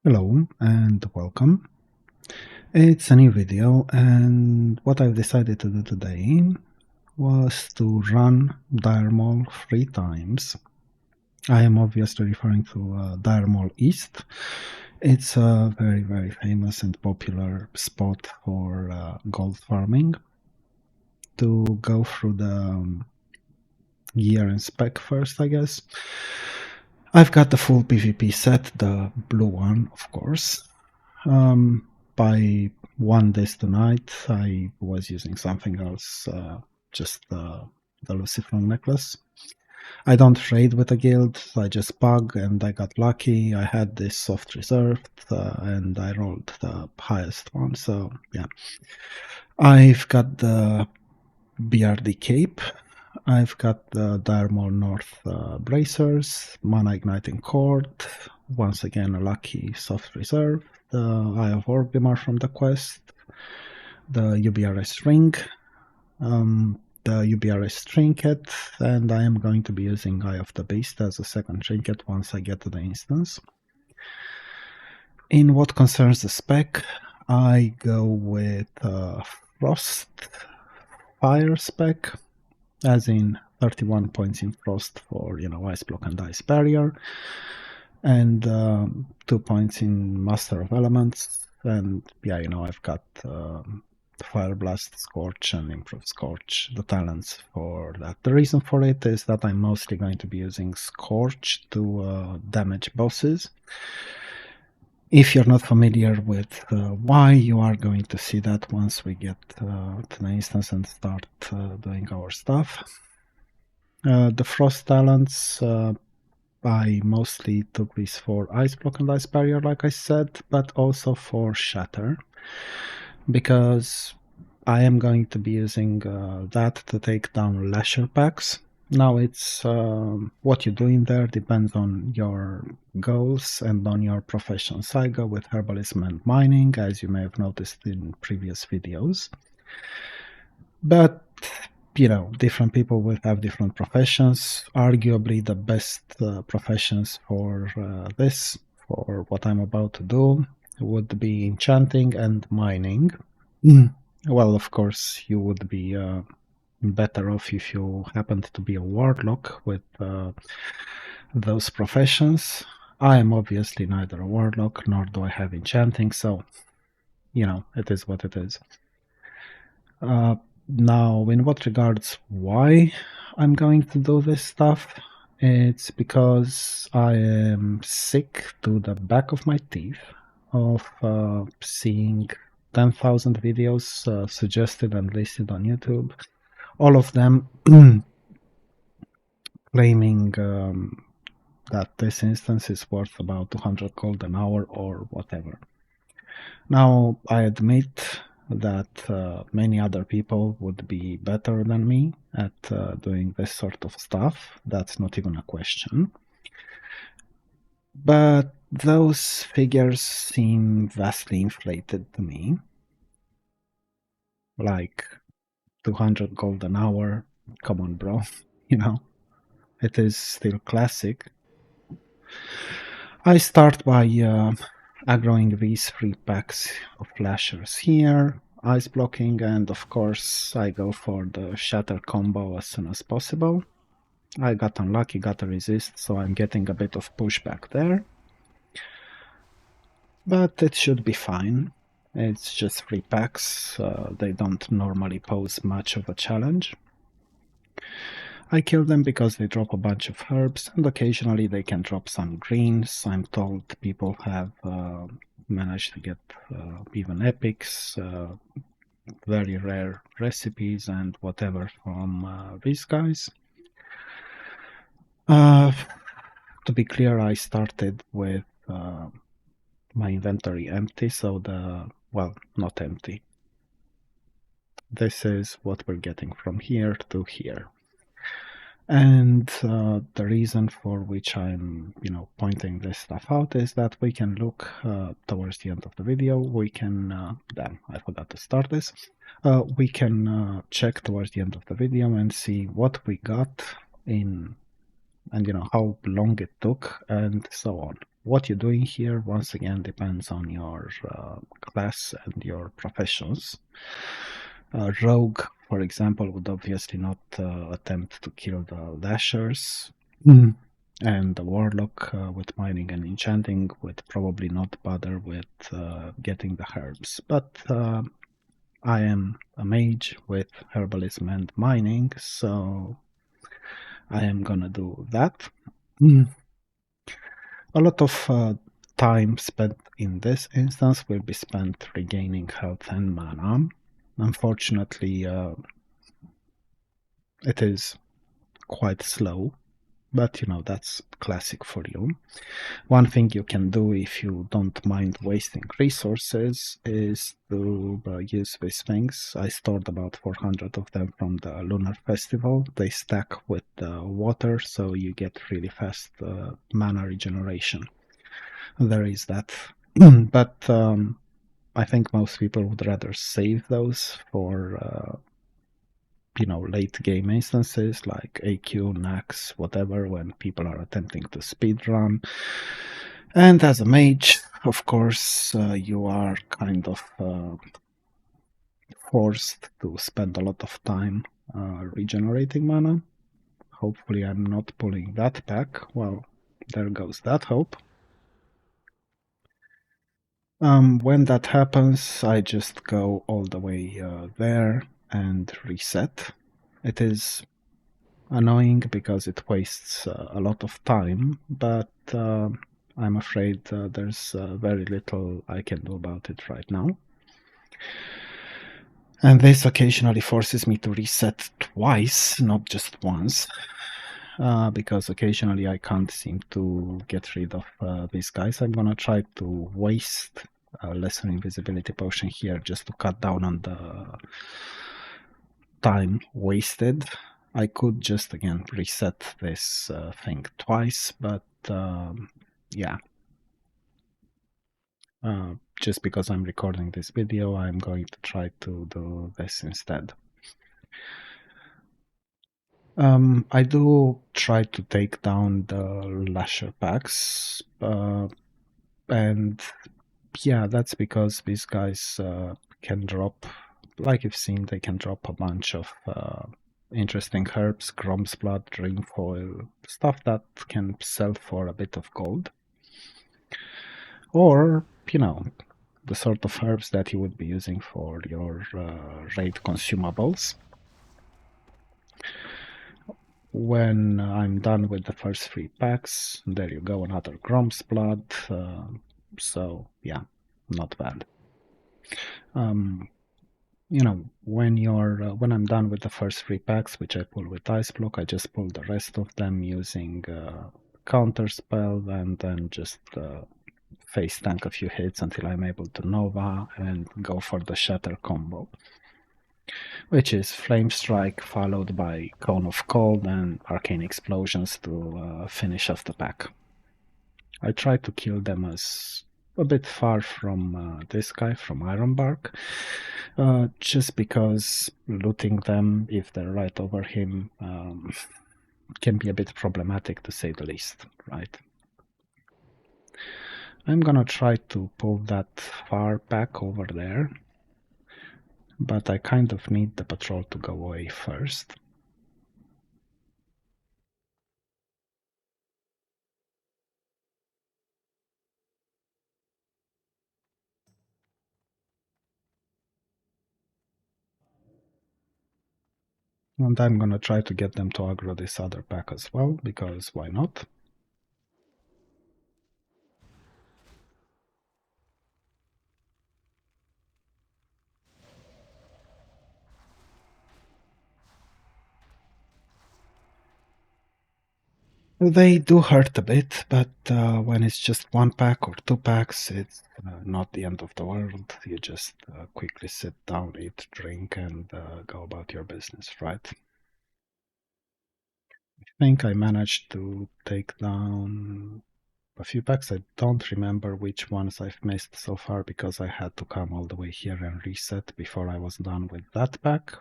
Hello and welcome. It's a new video, and what I've decided to do today was to run Dire Maul 3 times. I am obviously referring to Dire Maul East. It's a very famous and popular spot for gold farming. To go through the gear and spec first, I guess. I've got the full PvP set, the blue one, of course. By this tonight, I was using something else, just the Luciferan necklace. I don't trade with a guild, I just bug, and I got lucky. I had this soft reserved, and I rolled the highest one, so yeah. I've got the BRD cape. I've got the Dire Maul North bracers, Mana Igniting Cord, once again a lucky soft reserve, the Eye of Orgrimmar from the quest, the UBRS ring, the UBRS trinket, and I am going to be using Eye of the Beast as a second trinket once I get to the instance. In what concerns the spec, I go with Frost Fire spec, as in 31 points in Frost for, Ice Block and Ice Barrier, and 2 points in Master of Elements, and yeah, I've got Fire Blast, Scorch, and Improve Scorch, the talents for that. The reason for it is that I'm mostly going to be using Scorch to damage bosses. If you're not familiar with why, you are going to see that once we get to the instance and start doing our stuff. The Frost talents, I mostly took these for Ice Block and Ice Barrier, like I said, but also for Shatter, because I am going to be using that to take down Lasher packs. Now, it's what you do in there depends on your goals and on your professions. I go with herbalism and mining, as you may have noticed in previous videos. But, different people will have different professions. Arguably, the best professions for this, for what I'm about to do, would be enchanting and mining. Well, of course, you would be better off if you happened to be a warlock with those professions. I am obviously neither a warlock nor do I have enchanting, so it is what it is. Now, in what regards why I'm going to do this stuff, it's because I am sick to the back of my teeth of seeing 10,000 videos suggested and listed on YouTube, all of them claiming that this instance is worth about 200 gold an hour or whatever. Now, I admit that many other people would be better than me at doing this sort of stuff. That's not even a question. But those figures seem vastly inflated to me. Like 200 gold an hour. Come on, bro. It is still classic. I start by aggroing these 3 packs of flashers here, ice blocking, and of course I go for the shatter combo as soon as possible. I got unlucky, got a resist, so I'm getting a bit of pushback there. But it should be fine. It's just 3 packs, they don't normally pose much of a challenge. I kill them because they drop a bunch of herbs, and occasionally they can drop some greens. I'm told people have managed to get even epics, very rare recipes, and whatever from these guys. To be clear, I started with my inventory empty, so not empty. This is what we're getting from here to here. And the reason for which I'm, pointing this stuff out is that we can look towards the end of the video. We can, damn, I forgot to start this. We can check towards the end of the video and see what we got in, and how long it took, and so on. what you're doing here, once again, depends on your class and your professions. Rogue, for example, would obviously not attempt to kill the Lashers. Mm. And the Warlock with mining and enchanting would probably not bother with getting the herbs. But I am a mage with herbalism and mining, so I am gonna do that. Mm. A lot of time spent in this instance will be spent regaining health and mana. Unfortunately, it is quite slow, but you know, that's classic for you. One thing you can do if you don't mind wasting resources is to use these things. I stored about 400 of them from the Lunar Festival. They stack with the water, so you get really fast mana regeneration. There is that. But I think most people would rather save those for late game instances like AQ, Nax, whatever, when people are attempting to speedrun. And as a mage, of course, you are kind of forced to spend a lot of time regenerating mana. Hopefully, I'm not pulling that back. Well, there goes that hope. When that happens, I just go all the way there and reset. It is annoying because it wastes a lot of time, but I'm afraid there's very little I can do about it right now. And this occasionally forces me to reset twice, not just once, because occasionally I can't seem to get rid of these guys. I'm gonna try to waste a lesser invisibility potion here just to cut down on the time wasted. I could just again reset this thing twice, but yeah. Just because I'm recording this video, I'm going to try to do this instead. I do try to take down the Lasher packs, and yeah, that's because these guys can drop, like you've seen, they can drop a bunch of interesting herbs, Grom's Blood, Dreamfoil, stuff that can sell for a bit of gold. Or, the sort of herbs that you would be using for your raid consumables. When I'm done with the first 3 packs, there you go, another Grom's Blood. So, yeah, not bad. When I'm done with the first 3 packs, which I pull with Ice Block, I just pull the rest of them using Counter Spell, and then just face tank a few hits until I'm able to Nova and go for the Shatter combo, which is Flame Strike followed by Cone of Cold and Arcane Explosions to finish off the pack. I try to kill them as a bit far from this guy, from Ironbark, just because looting them, if they're right over him, can be a bit problematic, to say the least, right? I'm gonna try to pull that far back over there, but I kind of need the patrol to go away first. And I'm gonna try to get them to aggro this other pack as well, because why not? They do hurt a bit, but when it's just 1 pack or 2 packs, it's not the end of the world. You just quickly sit down, eat, drink, and go about your business, right? I think I managed to take down a few packs. I don't remember which ones I've missed so far because I had to come all the way here and reset before I was done with that pack.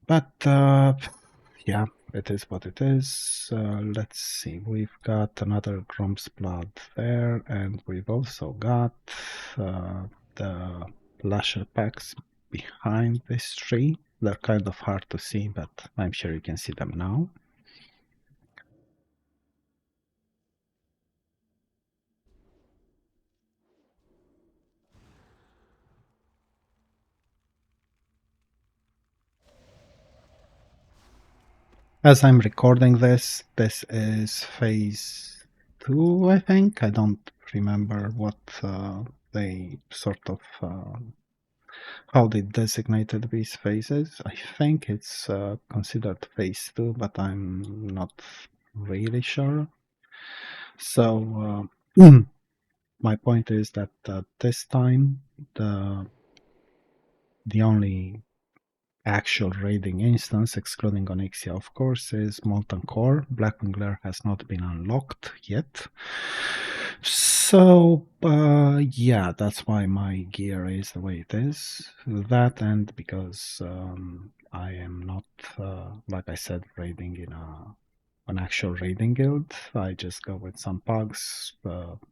But yeah, it is what it is. Let's see, we've got another Grom's Blood there, and we've also got the Lasher packs behind this tree. They're kind of hard to see, but I'm sure you can see them now. As I'm recording this, this is phase 2, I think. I don't remember what they sort of how they designated these phases. I think it's considered phase 2, but I'm not really sure. So my point is that this time the only actual raiding instance, excluding Onyxia, of course, is Molten Core. Blackwing Glare has not been unlocked yet. So, yeah, that's why my gear is the way it is. That, and because I am not, like I said, raiding in an actual raiding guild. I just go with some pugs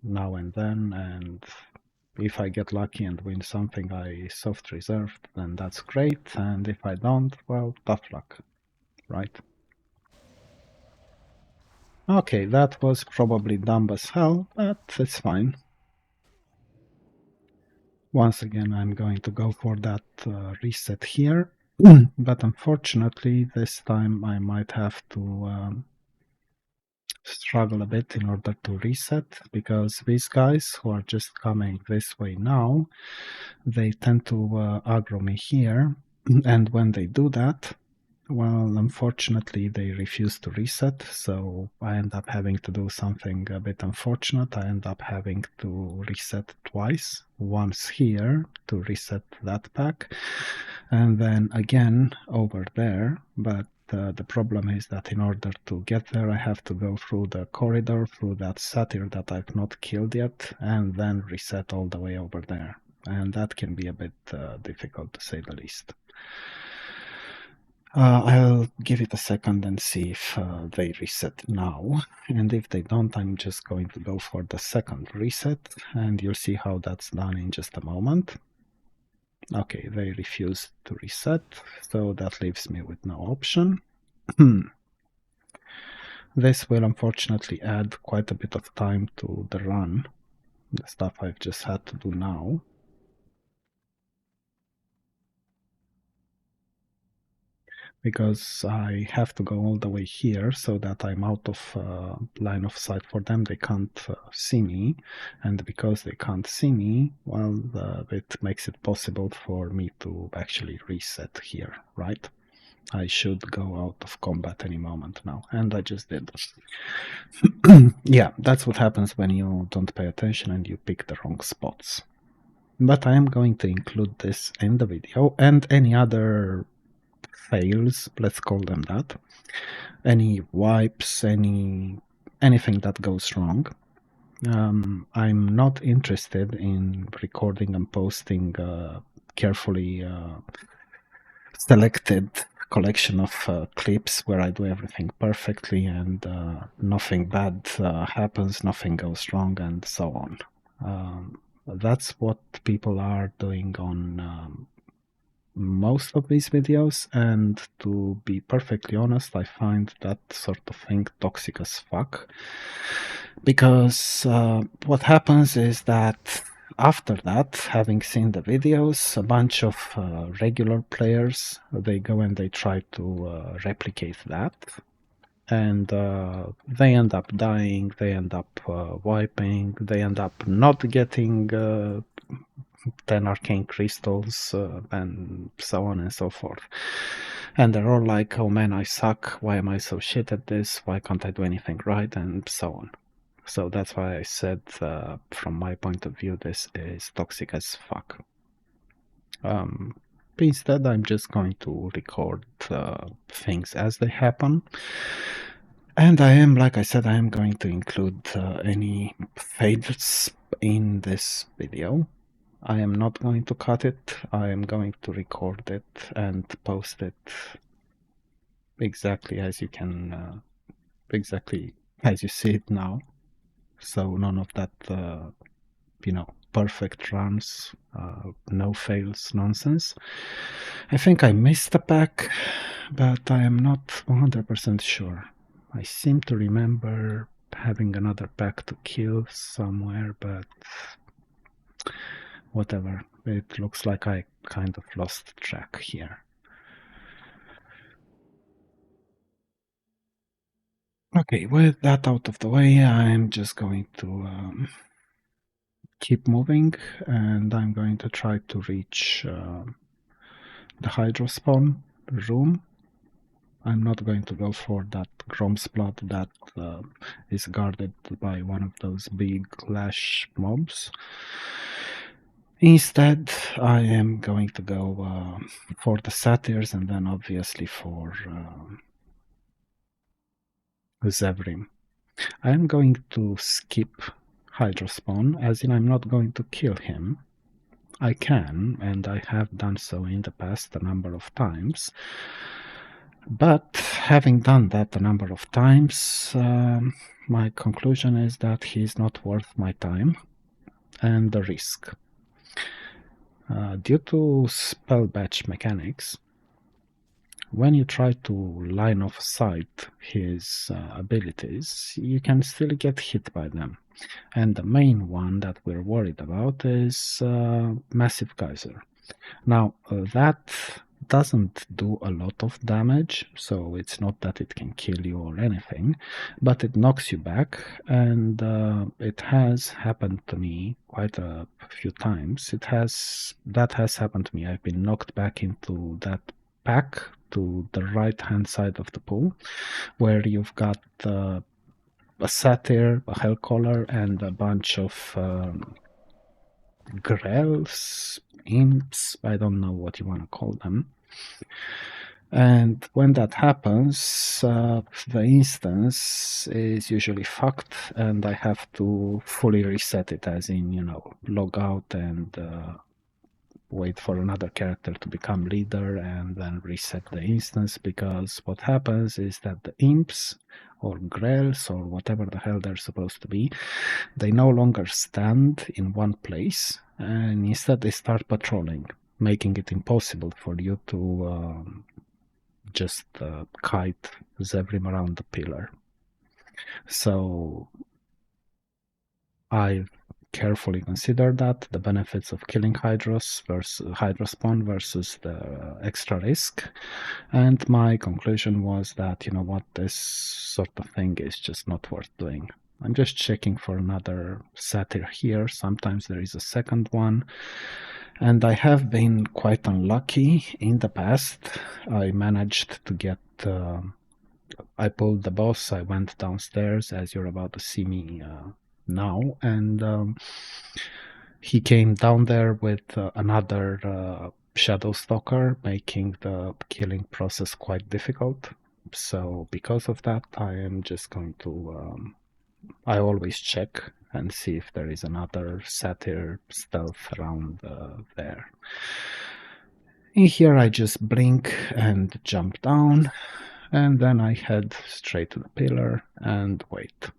now and then, and if I get lucky and win something I soft reserved, then that's great, and if I don't, well, tough luck, right? Okay, that was probably dumb as hell, but it's fine. Once again, I'm going to go for that reset here, but unfortunately, this time I might have to struggle a bit in order to reset, because these guys who are just coming this way now, they tend to aggro me here, and when they do that, well, unfortunately, they refuse to reset, so I end up having to do something a bit unfortunate. I end up having to reset twice, once here to reset that pack, and then again over there, but the problem is that in order to get there, I have to go through the corridor, through that satyr that I've not killed yet, and then reset all the way over there. And that can be a bit difficult, to say the least. I'll give it a second and see if they reset now. And if they don't, I'm just going to go for the second reset, and you'll see how that's done in just a moment. Okay, they refused to reset, so that leaves me with no option. This will unfortunately add quite a bit of time to the run, the stuff I've just had to do now. Because I have to go all the way here so that I'm out of line of sight for them. They can't see me, and because they can't see me, well, it makes it possible for me to actually reset here, right? I should go out of combat any moment now, and I just did. Yeah, that's what happens when you don't pay attention and you pick the wrong spots. But I am going to include this in the video, and any other fails, let's call them that, any wipes, anything that goes wrong. I'm not interested in recording and posting carefully selected collection of clips where I do everything perfectly and nothing bad happens, nothing goes wrong, and so on. That's what people are doing on most of these videos, and to be perfectly honest, I find that sort of thing toxic as fuck, because what happens is that after that, having seen the videos, a bunch of regular players, they go and they try to replicate that, and they end up dying, they end up wiping, they end up not getting 10 arcane crystals, and so on and so forth. And they're all like, oh man, I suck, why am I so shit at this, why can't I do anything right, and so on. So that's why I said, from my point of view, this is toxic as fuck. Instead, I'm just going to record things as they happen. And I am, like I said, I am going to include any fails in this video. I am not going to cut it, I am going to record it and post it exactly as you can, exactly as you see it now. So none of that, perfect runs, no fails nonsense. I think I missed a pack, but I am not 100% sure. I seem to remember having another pack to kill somewhere, but whatever. It looks like I kind of lost track here. Okay, with that out of the way, I'm just going to keep moving, and I'm going to try to reach the Hydrospawn room. I'm not going to go for that Grom's Blood that is guarded by one of those big lash mobs. Instead, I am going to go for the Satyrs and then obviously for Zevrim. I am going to skip Hydrospawn, as in I'm not going to kill him. I can, and I have done so in the past a number of times. But having done that a number of times, my conclusion is that he's not worth my time and the risk. Due to spell batch mechanics, when you try to line of sight his abilities, you can still get hit by them. And the main one that we're worried about is Massive Geyser. Now, that doesn't do a lot of damage, so it's not that it can kill you or anything, but it knocks you back, and it has happened to me quite a few times. That has happened to me. I've been knocked back into that pack to the right-hand side of the pool, where you've got a satyr, a hellcaller, and a bunch of grells, imps, I don't know what you want to call them. And when that happens, the instance is usually fucked, and I have to fully reset it, as in, log out and wait for another character to become leader and then reset the instance, because what happens is that the imps or grells or whatever the hell they're supposed to be, they no longer stand in one place, and instead they start patrolling, making it impossible for you to just kite Zevrim around the pillar. So I've carefully considered that, the benefits of killing Hydrospawn versus the extra risk, and my conclusion was that, this sort of thing is just not worth doing. I'm just checking for another satyr here. Sometimes there is a second one, and I have been quite unlucky in the past. I managed to get I pulled the boss. I went downstairs, as you're about to see me now, and he came down there with another Shadow Stalker, making the killing process quite difficult. So because of that, I am just going to I always check and see if there is another satyr stealth around there. In here I just blink and jump down, and then I head straight to the pillar and wait.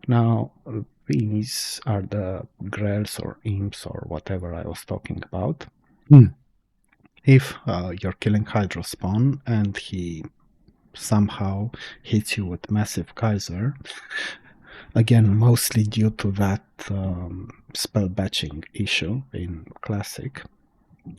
Now, these are the grells or imps or whatever I was talking about. If you're killing Hydrospawn and he somehow hits you with Massive Geyser, again, mostly due to that spell batching issue in Classic,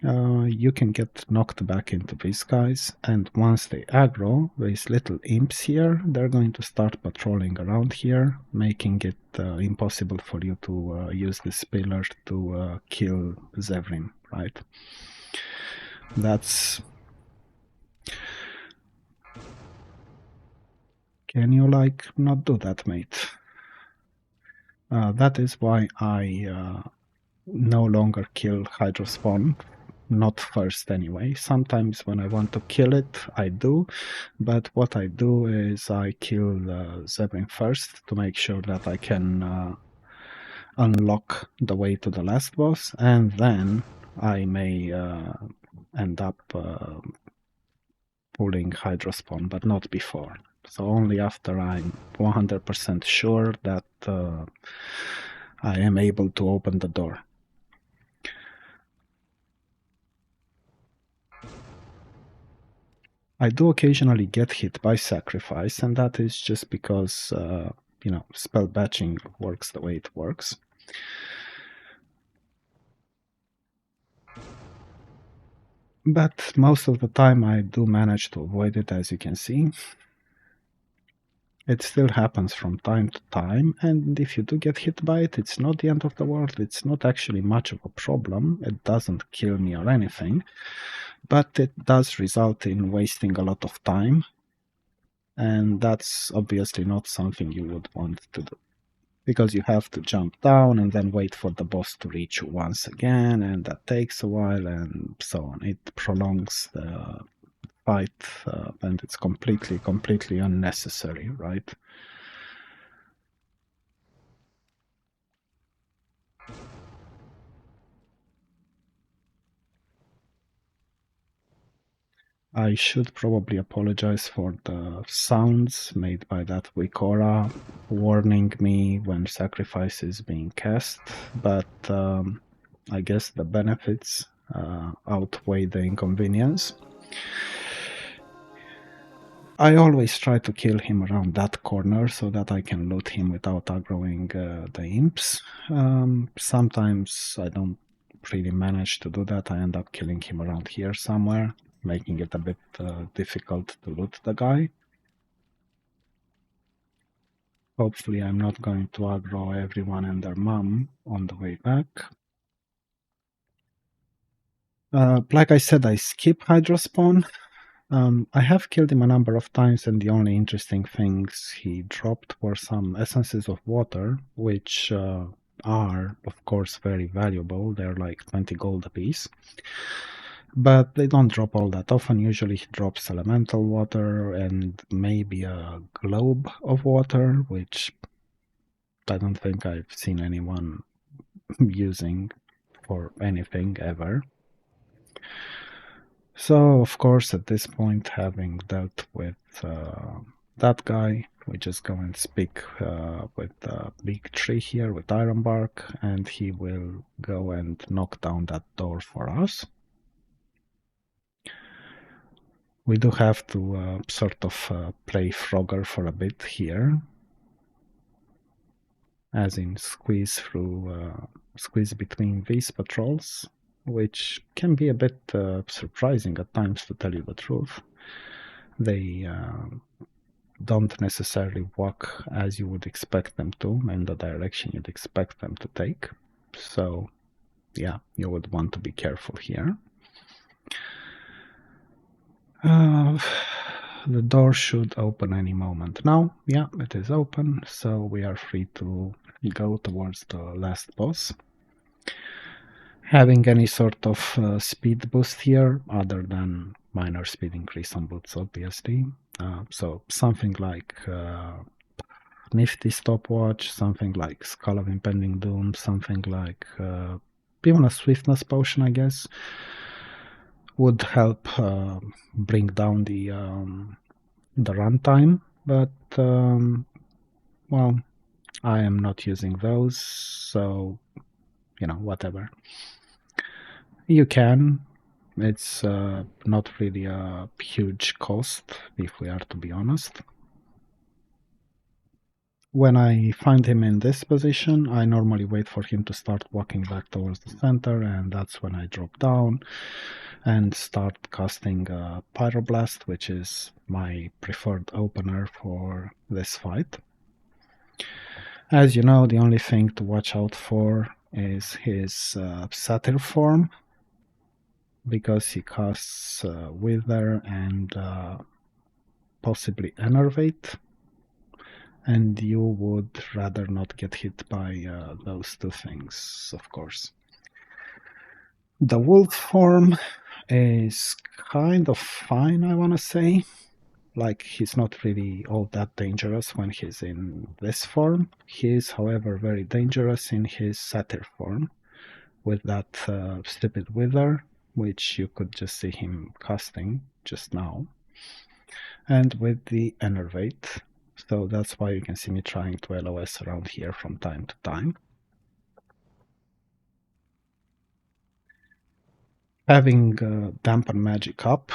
you can get knocked back into these guys, and once they aggro, these little imps here, they're going to start patrolling around here, making it impossible for you to use this pillar to kill Zevrim, right? That's... Can you, not do that, mate? That is why I no longer kill Hydrospawn. Not first anyway. Sometimes when I want to kill it, I do. But what I do is I kill Zevrim first to make sure that I can unlock the way to the last boss. And then I may end up pulling Hydrospawn, but not before. So only after I'm 100% sure that I am able to open the door. I do occasionally get hit by sacrifice, and that is just because, spell batching works the way it works. But most of the time I do manage to avoid it, as you can see. It still happens from time to time, and if you do get hit by it, it's not the end of the world. It's not actually much of a problem. It doesn't kill me or anything, but it does result in wasting a lot of time, and that's obviously not something you would want to do. Because you have to jump down and then wait for the boss to reach you once again, and that takes a while, and so on. It prolongs the fight, and it's completely unnecessary, right? I should probably apologize for the sounds made by that weak aura warning me when sacrifice is being cast, but I guess the benefits outweigh the inconvenience. I always try to kill him around that corner so that I can loot him without aggroing the imps. Sometimes I don't really manage to do that. I end up killing him around here somewhere, making it a bit difficult to loot the guy. Hopefully I'm not going to aggro everyone and their mom on the way back. Like I said, I skip Hydrospawn. I have killed him a number of times, and the only interesting things he dropped were some essences of water, which are, of course, very valuable. They're like 20 gold apiece. But they don't drop all that often. Usually he drops elemental water and maybe a globe of water, which I don't think I've seen anyone using for anything ever. So, of course, at this point, having dealt with that guy, we just go and speak with the big tree here with Ironbark, and he will go and knock down that door for us. We do have to sort of play Frogger for a bit here, as in squeeze between these patrols, which can be a bit surprising at times, to tell you the truth. They don't necessarily walk as you would expect them to, in the direction you'd expect them to take. So, yeah, you would want to be careful here. The door should open any moment now. Yeah, it is open, so we are free to go towards the last boss. Having any sort of speed boost here, other than minor speed increase on boots, obviously. So something like Nifty Stopwatch, something like Skull of Impending Doom, something like even a Swiftness Potion, I guess, would help bring down the runtime, but well, I am not using those, so whatever. You can. It's not really a huge cost, if we are to be honest. When I find him in this position, I normally wait for him to start walking back towards the center, and that's when I drop down and start casting Pyroblast, which is my preferred opener for this fight. As you know, the only thing to watch out for is his Satyr form, because he casts Wither and possibly Enervate, and you would rather not get hit by those two things, of course. The Wolf form is kind of fine, I want to say. Like, he's not really all that dangerous when he's in this form. He is, however, very dangerous in his Satyr form, with that stupid Wither, which you could just see him casting just now. and with the Enervate. So that's why you can see me trying to LOS around here from time to time. Having Dampen Magic up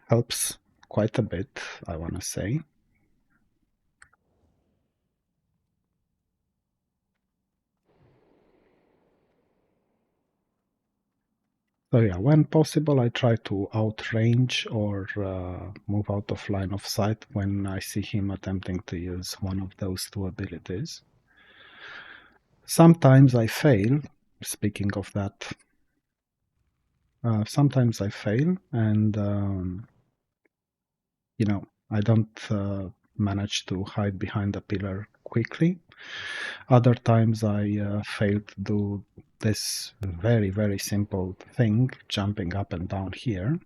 helps quite a bit, I want to say. So yeah, when possible, I try to outrange or move out of line of sight when I see him attempting to use one of those two abilities. Sometimes I fail, speaking of that. Sometimes I fail and, I don't manage to hide behind a pillar quickly. Other times I fail to do this very, very simple thing, jumping up and down here.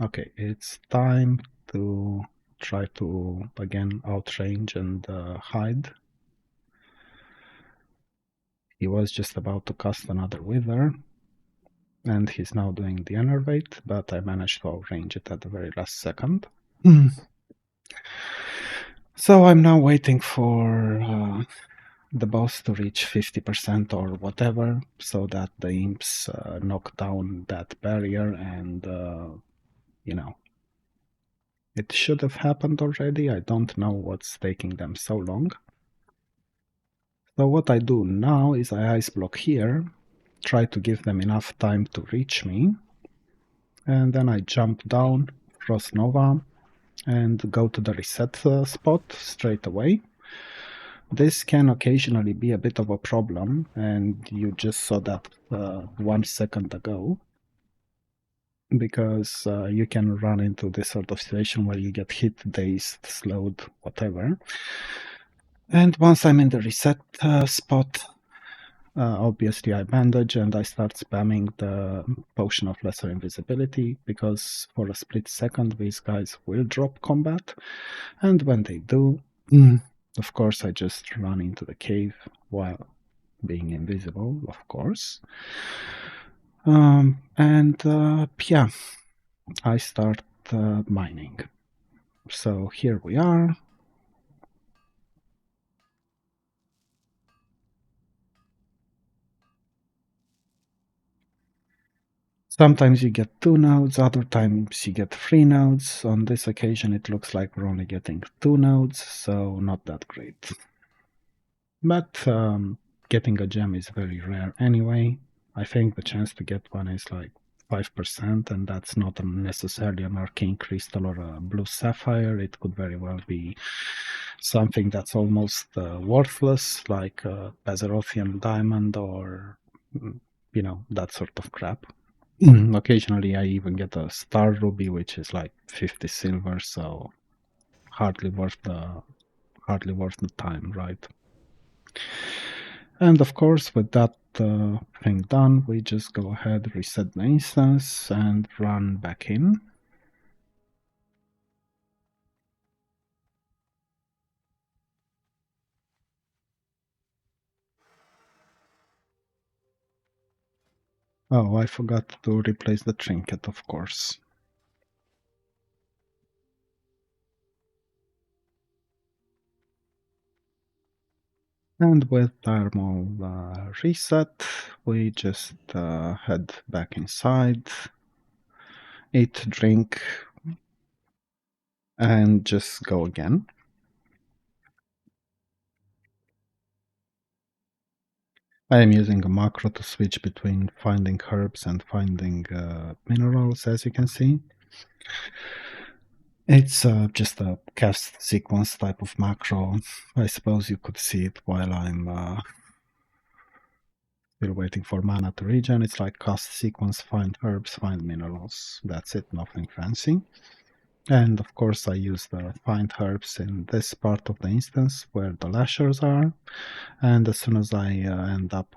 Okay, it's time to try to, again, outrange and hide. He was just about to cast another Wither, and he's now doing the Enervate, but I managed to outrange it at the very last second. So I'm now waiting for the boss to reach 50% or whatever, so that the imps knock down that barrier and, it should have happened already. I don't know what's taking them so long. So what I do now is I ice block here, try to give them enough time to reach me, and then I jump down, Frost Nova, and go to the reset spot straight away. This can occasionally be a bit of a problem, and you just saw that 1 second ago, because you can run into this sort of situation where you get hit, dazed, slowed, whatever. And once I'm in the reset spot, obviously I bandage and I start spamming the Potion of Lesser Invisibility, because for a split second these guys will drop combat, and when they do, of course I just run into the cave while being invisible, of course. Yeah, I start mining. So here we are. Sometimes you get 2 nodes, other times you get 3 nodes. On this occasion it looks like we're only getting 2 nodes, so not that great. But getting a gem is very rare anyway. I think the chance to get one is like 5%, and that's not necessarily an arcane crystal or a blue sapphire. It could very well be something that's almost worthless, like a Bazarothian diamond or, that sort of crap. Occasionally I even get a star ruby, which is like 50 silver, so hardly worth the time, right? And of course, with that thing done, we just go ahead, reset the instance, and run back in. Oh, I forgot to replace the trinket, of course. And with Dire Maul reset, we just head back inside, eat, drink, and just go again. I am using a macro to switch between finding herbs and finding minerals, as you can see. It's just a cast sequence type of macro. I suppose you could see it while I'm still waiting for mana to regen. It's like cast sequence, find herbs, find minerals. That's it, nothing fancy. And of course I use the find herbs in this part of the instance where the lashers are. And as soon as I end up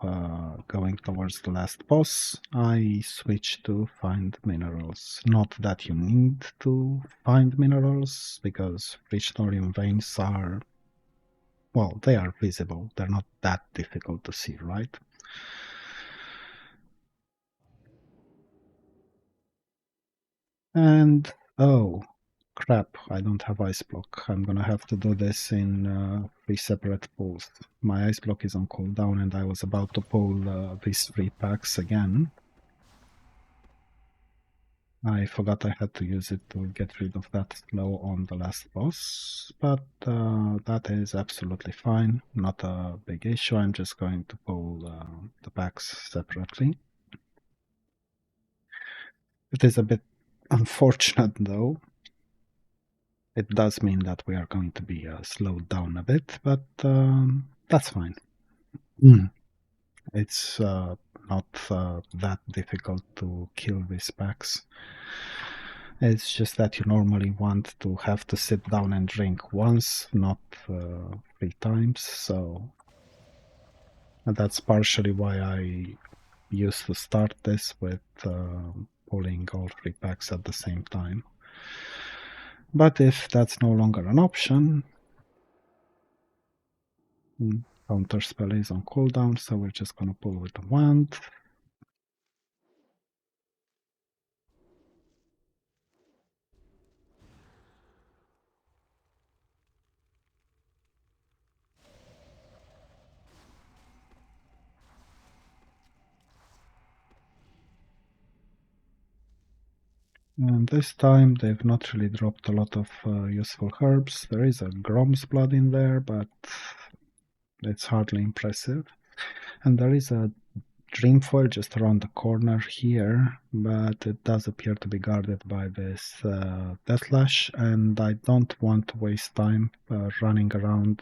going towards the last boss, I switch to find minerals. Not that you need to find minerals, because rich thorium veins are, well, they are visible. They're not that difficult to see, right? And, oh, crap, I don't have ice block. I'm gonna have to do this in 3 separate pulls. My ice block is on cooldown and I was about to pull these 3 packs again. I forgot I had to use it to get rid of that slow on the last boss, but that is absolutely fine, not a big issue. I'm just going to pull the packs separately. It is a bit unfortunate though. It does mean that we are going to be slowed down a bit, but that's fine. It's not that difficult to kill these packs. It's just that you normally want to have to sit down and drink once, not 3 times, so that's partially why I used to start this with pulling all 3 packs at the same time. But if that's no longer an option, counter spell is on cooldown, so we're just gonna pull with the wand. And this time they've not really dropped a lot of useful herbs. There is a Grom's Blood in there, but it's hardly impressive. And there is a Dreamfoil just around the corner here, but it does appear to be guarded by this Deathlash, and I don't want to waste time running around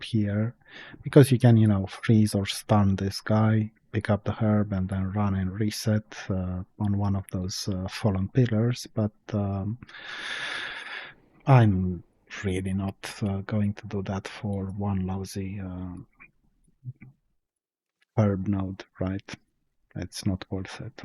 here, because you can, you know, freeze or stun this guy, pick up the herb, and then run and reset on one of those fallen pillars, but I'm really not going to do that for one lousy herb node, right? It's not worth it.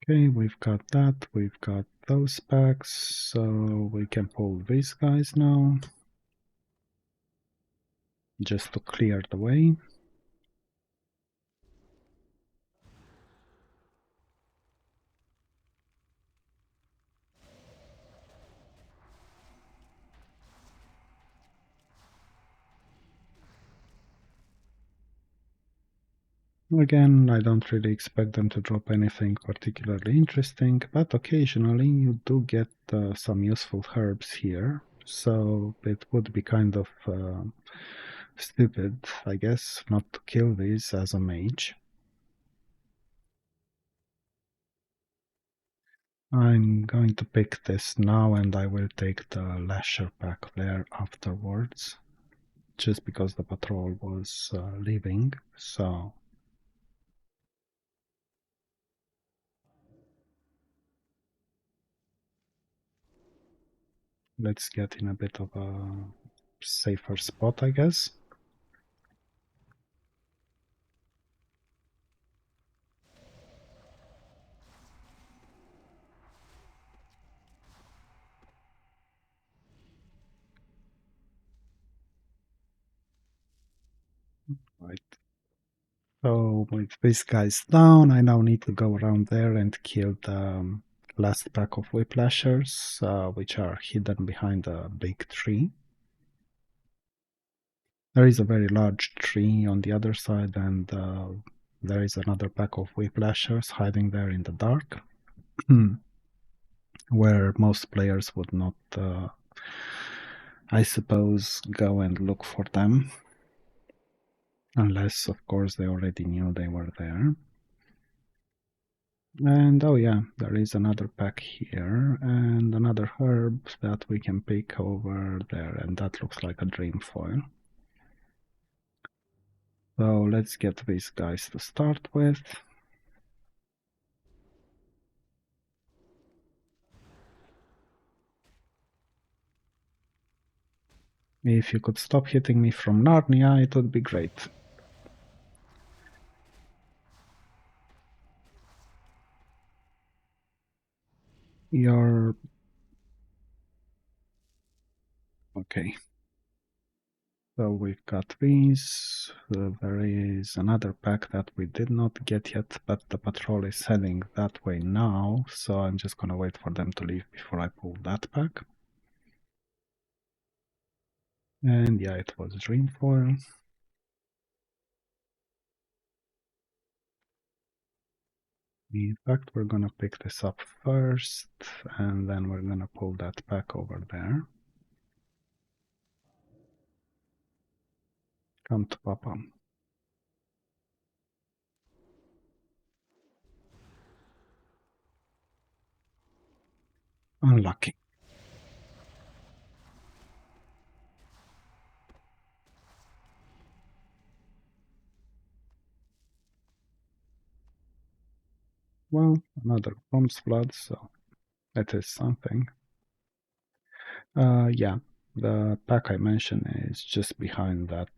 Okay, we've got that, we've got those packs, so we can pull these guys now, just to clear the way. Again, I don't really expect them to drop anything particularly interesting, but occasionally you do get some useful herbs here, so it would be kind of stupid, I guess, not to kill these as a mage. I'm going to pick this now and I will take the Lasher pack there afterwards, just because the patrol was leaving, so let's get in a bit of a safer spot, I guess. Right. So with these guys down, I now need to go around there and kill the last pack of whiplashers, which are hidden behind a big tree. There is a very large tree on the other side, and there is another pack of whiplashers hiding there in the dark, where most players would not, I suppose, go and look for them. Unless, of course, they already knew they were there. And oh yeah, there is another pack here and another herb that we can pick over there, and that looks like a dream foil. So let's get these guys to start with. If you could stop hitting me from Narnia, it would be great. You're... okay. So we've got these. There is another pack that we did not get yet, but the patrol is heading that way now, so I'm just gonna wait for them to leave before I pull that pack. And yeah, it was dream foil. In fact, we're gonna pick this up first, and then we're gonna pull that pack over there. Come to Papa. Unlucky. Well, another Bombs Flood, so that is something. Yeah, the pack I mentioned is just behind that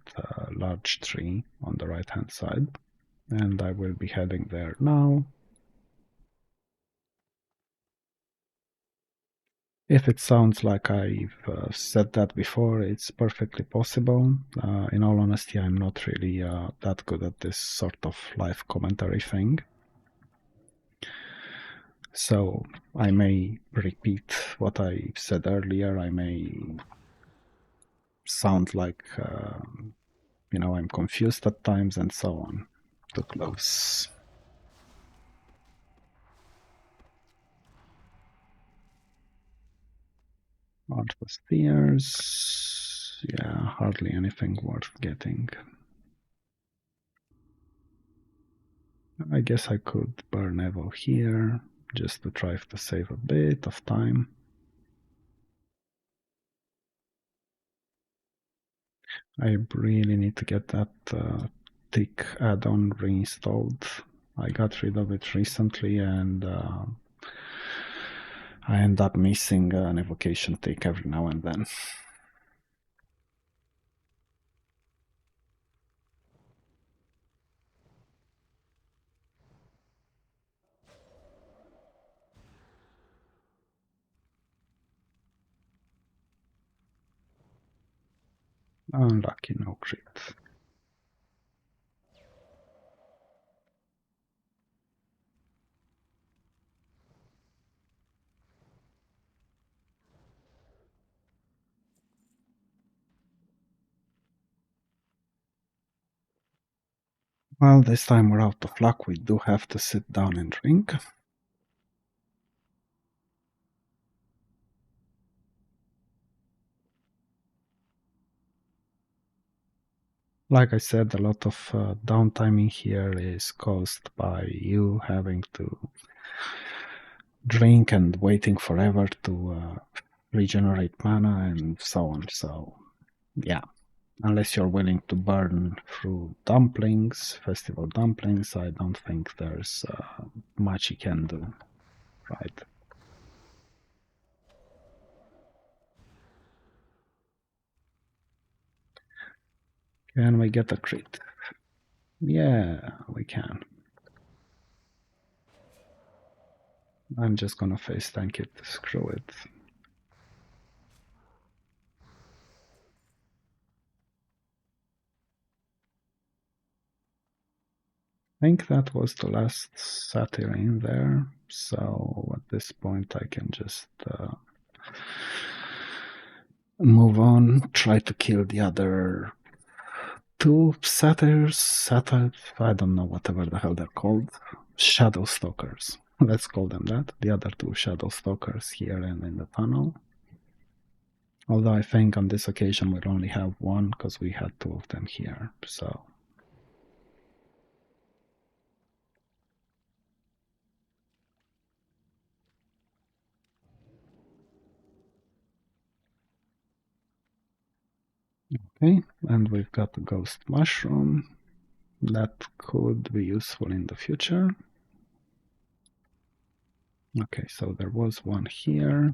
large tree on the right hand side, and I will be heading there now. If it sounds like I've said that before, it's perfectly possible. In all honesty, I'm not really that good at this sort of live commentary thing. So I may repeat what I said earlier. I may sound like, I'm confused at times and so on. Too close. Alpha Spheres. Yeah, hardly anything worth getting. I guess I could burn Evo here, just to try to save a bit of time. I really need to get that tick add-on reinstalled. I got rid of it recently and I end up missing an evocation tick every now and then. Unlucky, no crit. Well, this time we're out of luck. We do have to sit down and drink. Like I said, a lot of downtime in here is caused by you having to drink and waiting forever to regenerate mana and so on. So, yeah, unless you're willing to burn through dumplings, festival dumplings, I don't think there's much you can do, right? Can we get a crit? Yeah, we can. I'm just gonna face tank it, screw it. I think that was the last satyr in there, so at this point I can just move on, try to kill the other two satyrs, I don't know, whatever the hell they're called, shadow stalkers. Let's call them that. The other two shadow stalkers here and in the tunnel. Although I think on this occasion we'll only have one because we had two of them here, so. Okay, and we've got the ghost mushroom. That could be useful in the future. Okay, so there was one here.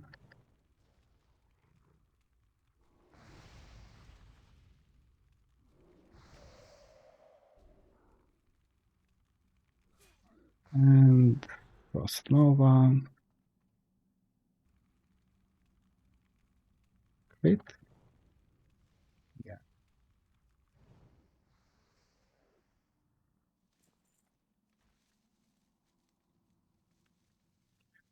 And Frost Nova. Great. Yeah.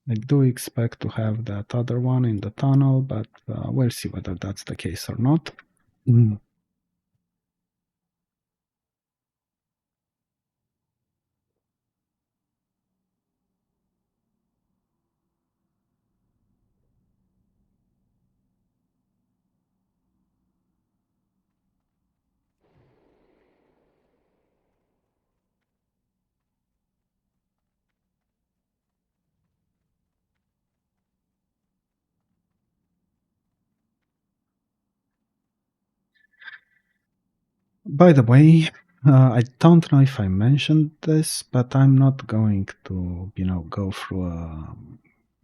I do expect to have that other one in the tunnel, but we'll see whether that's the case or not. Mm. By the way, I don't know if I mentioned this, but I'm not going to, go through a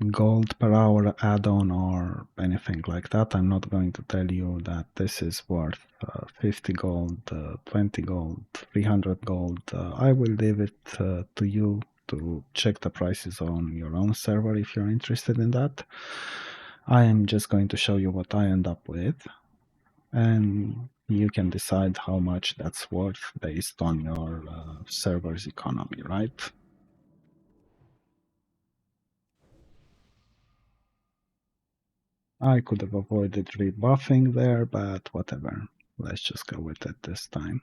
gold per hour add-on or anything like that. I'm not going to tell you that this is worth 50 gold, 20 gold, 300 gold. I will leave it to you to check the prices on your own server if you're interested in that. I am just going to show you what I end up with, and you can decide how much that's worth based on your server's economy, right? I could have avoided rebuffing there, but whatever. Let's just go with it this time.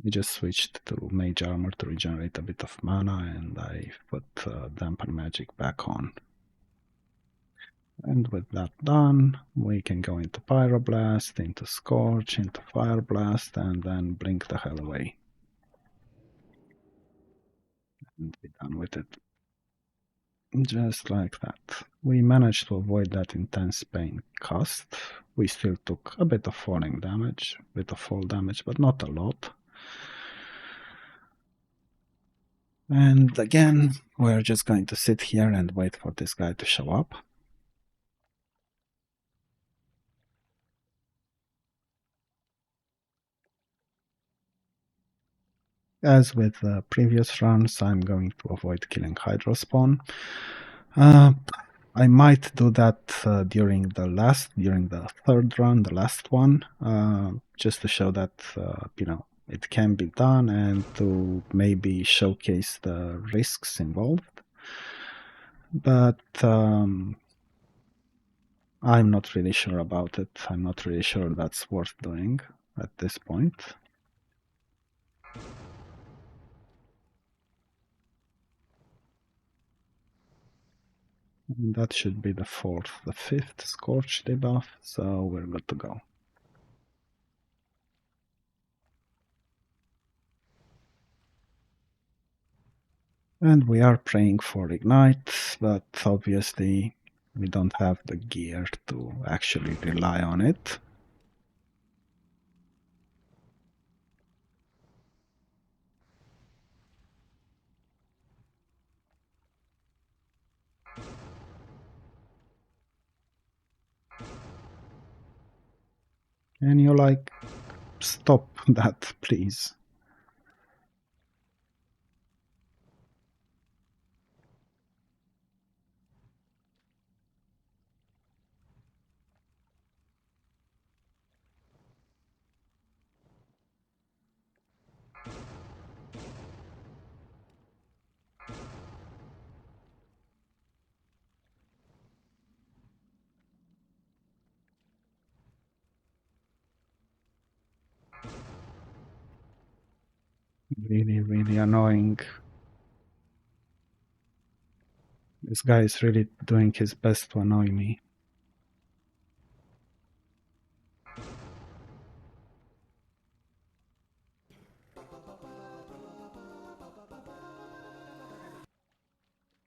We just switched to Mage Armor to regenerate a bit of mana, and I put Dampen Magic back on. And with that done, we can go into Pyroblast, into Scorch, into Fire Blast, and then blink the hell away. And be done with it. Just like that. We managed to avoid that intense pain cost. We still took a bit of falling damage, a bit of fall damage, but not a lot. And again, we're just going to sit here and wait for this guy to show up. As with the previous runs, I'm going to avoid killing Hydrospawn. I might do that during the third run, the last one, just to show that, it can be done and to maybe showcase the risks involved. But I'm not really sure about it. I'm not really sure that's worth doing at this point. And that should be the fifth Scorch debuff, so we're good to go. And we are praying for Ignite, but obviously we don't have the gear to actually rely on it. And you're like, stop that, please. Really, really annoying. This guy is really doing his best to annoy me.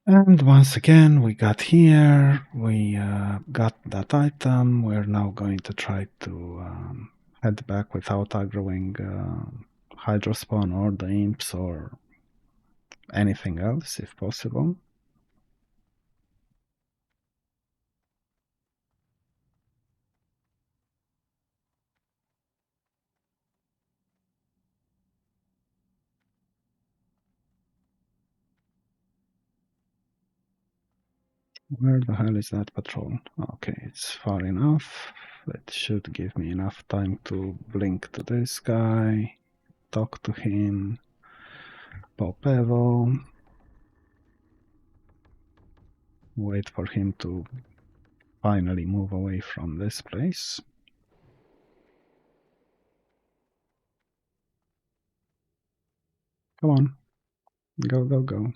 And once again, we got here, we got that item. We're now going to try to head back without aggroing Hydrospawn or the imps or anything else if possible. Where the hell is that patrol? Okay, it's far enough. It should give me enough time to blink to this guy, talk to him, pop Evo. Wait for him to finally move away from this place. Come on. Go, go, go.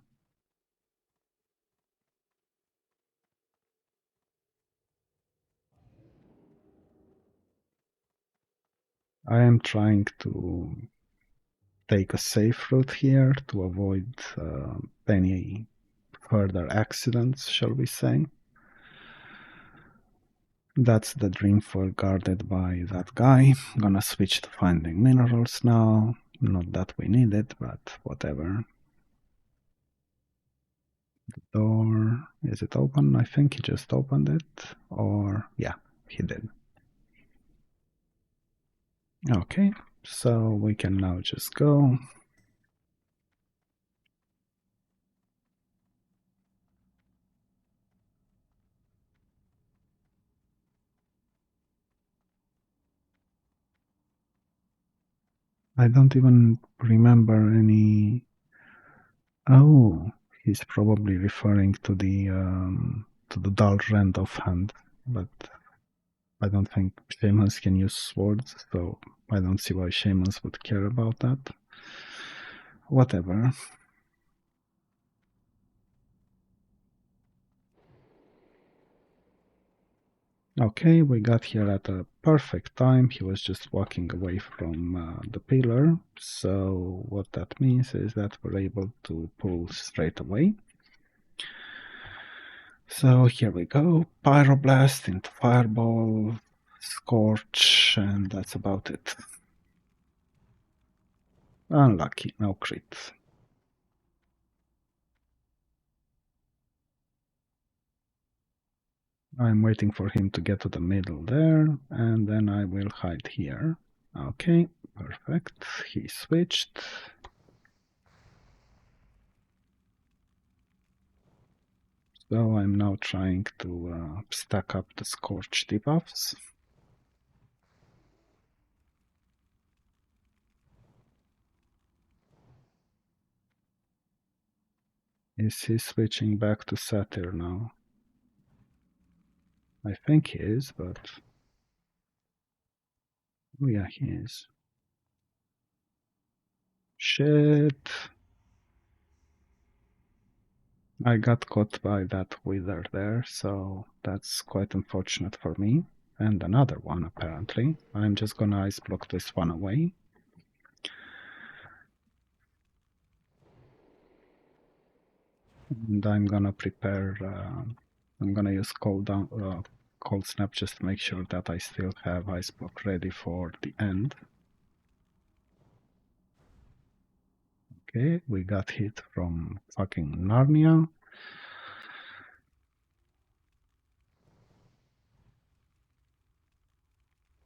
I am trying to take a safe route here to avoid any further accidents, shall we say. That's the dream foil guarded by that guy. I'm gonna switch to finding minerals now. Not that we need it, but whatever. Door, is it open? I think he just opened it. Or, yeah, he did. Okay, so we can now just go. I don't even remember any. Oh, he's probably referring to the dull rend of hand, but I don't think shamans can use swords, so I don't see why shamans would care about that. Whatever. Okay, we got here at a perfect time. He was just walking away from the pillar, so what that means is that we're able to pull straight away. So here we go, Pyroblast into Fireball, Scorch, and that's about it. Unlucky, no crit. I'm waiting for him to get to the middle there, and then I will hide here. Okay, perfect. He switched. So I'm now trying to stack up the Scorch debuffs. Is he switching back to Satyr now? I think he is, but... Oh yeah, he is. Shit! I got caught by that wither there, so that's quite unfortunate for me. And another one, apparently. I'm just gonna ice block this one away. And I'm gonna prepare... I'm gonna use cold snap just to make sure that I still have ice block ready for the end. Okay, we got hit from fucking Narnia.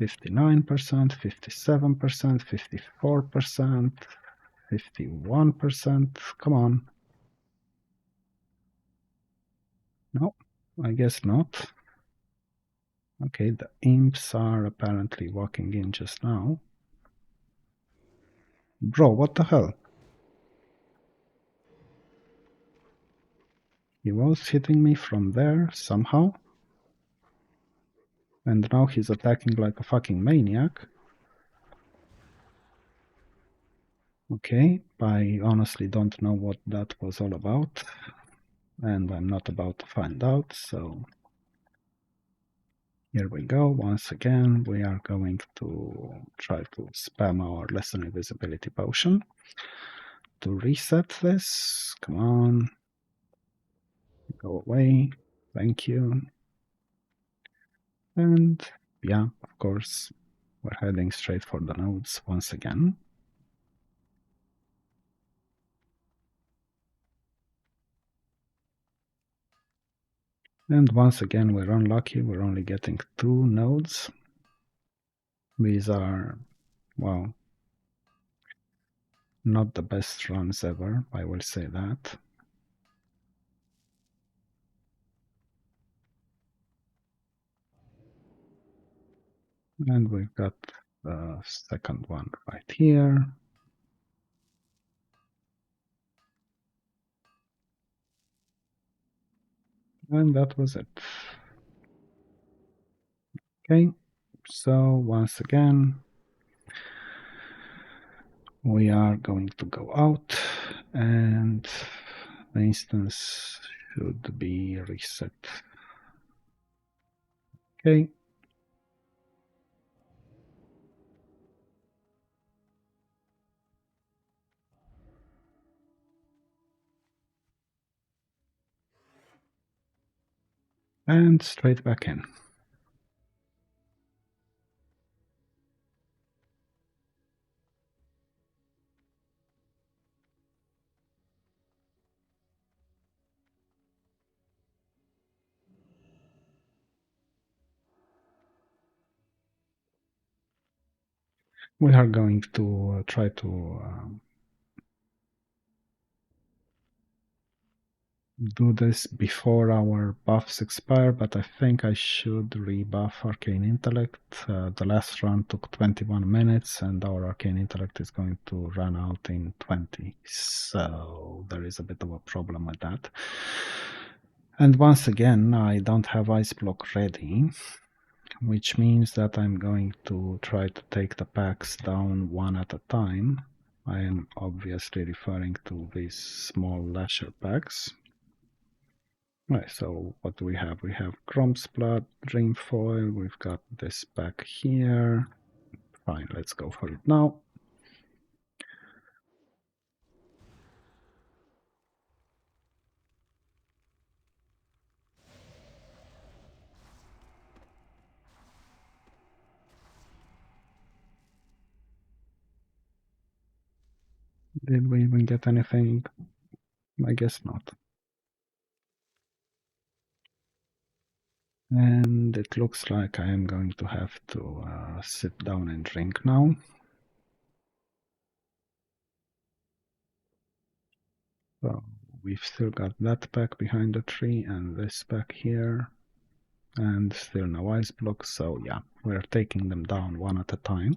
%, 57%, 54%, 51%. Come on. No, I guess not. Okay, the imps are apparently walking in just now. Bro, what the hell? He was hitting me from there somehow. And now he's attacking like a fucking maniac. Okay, I honestly don't know what that was all about. And I'm not about to find out, so... Here we go. Once again, we are going to try to spam our Lesson Invisibility potion to reset this. Come on. Go away. Thank you. And yeah, of course, we're heading straight for the nodes once again. And once again, we're unlucky. We're only getting 2 nodes. These are, well, not the best runs ever, I will say that. And we've got the second one right here. And that was it. Okay, so once again, we are going to go out and the instance should be reset. Okay. And straight back in. We are going to try to do this before our buffs expire, but I think I should rebuff Arcane Intellect. The last run took 21 minutes, and our Arcane Intellect is going to run out in 20. So there is a bit of a problem with that. And once again, I don't have Ice Block ready, which means that I'm going to try to take the packs down one at a time. I am obviously referring to these small lasher packs. Right, so what do we have? We have Gromp's Blood, Dreamfoil, we've got this pack here. Fine, let's go for it now. Did we even get anything? I guess not. And it looks like I am going to have to sit down and drink now. So we've still got that pack behind the tree and this pack here. And still no ice blocks, so yeah, we're taking them down one at a time.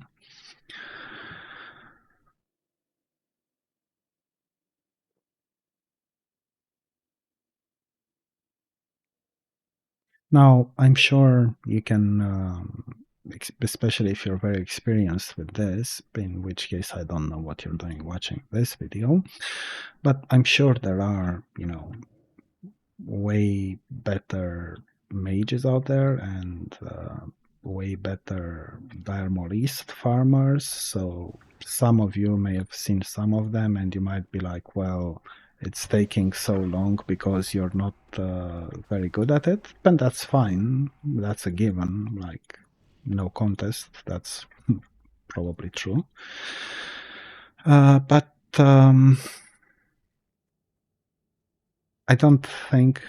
Now, I'm sure you can, especially if you're very experienced with this, in which case I don't know what you're doing watching this video, but I'm sure there are, way better mages out there and way better Dire Maul East farmers. So some of you may have seen some of them and you might be like, well, it's taking so long because you're not very good at it. And that's fine. That's a given. Like, no contest. That's probably true. But I don't think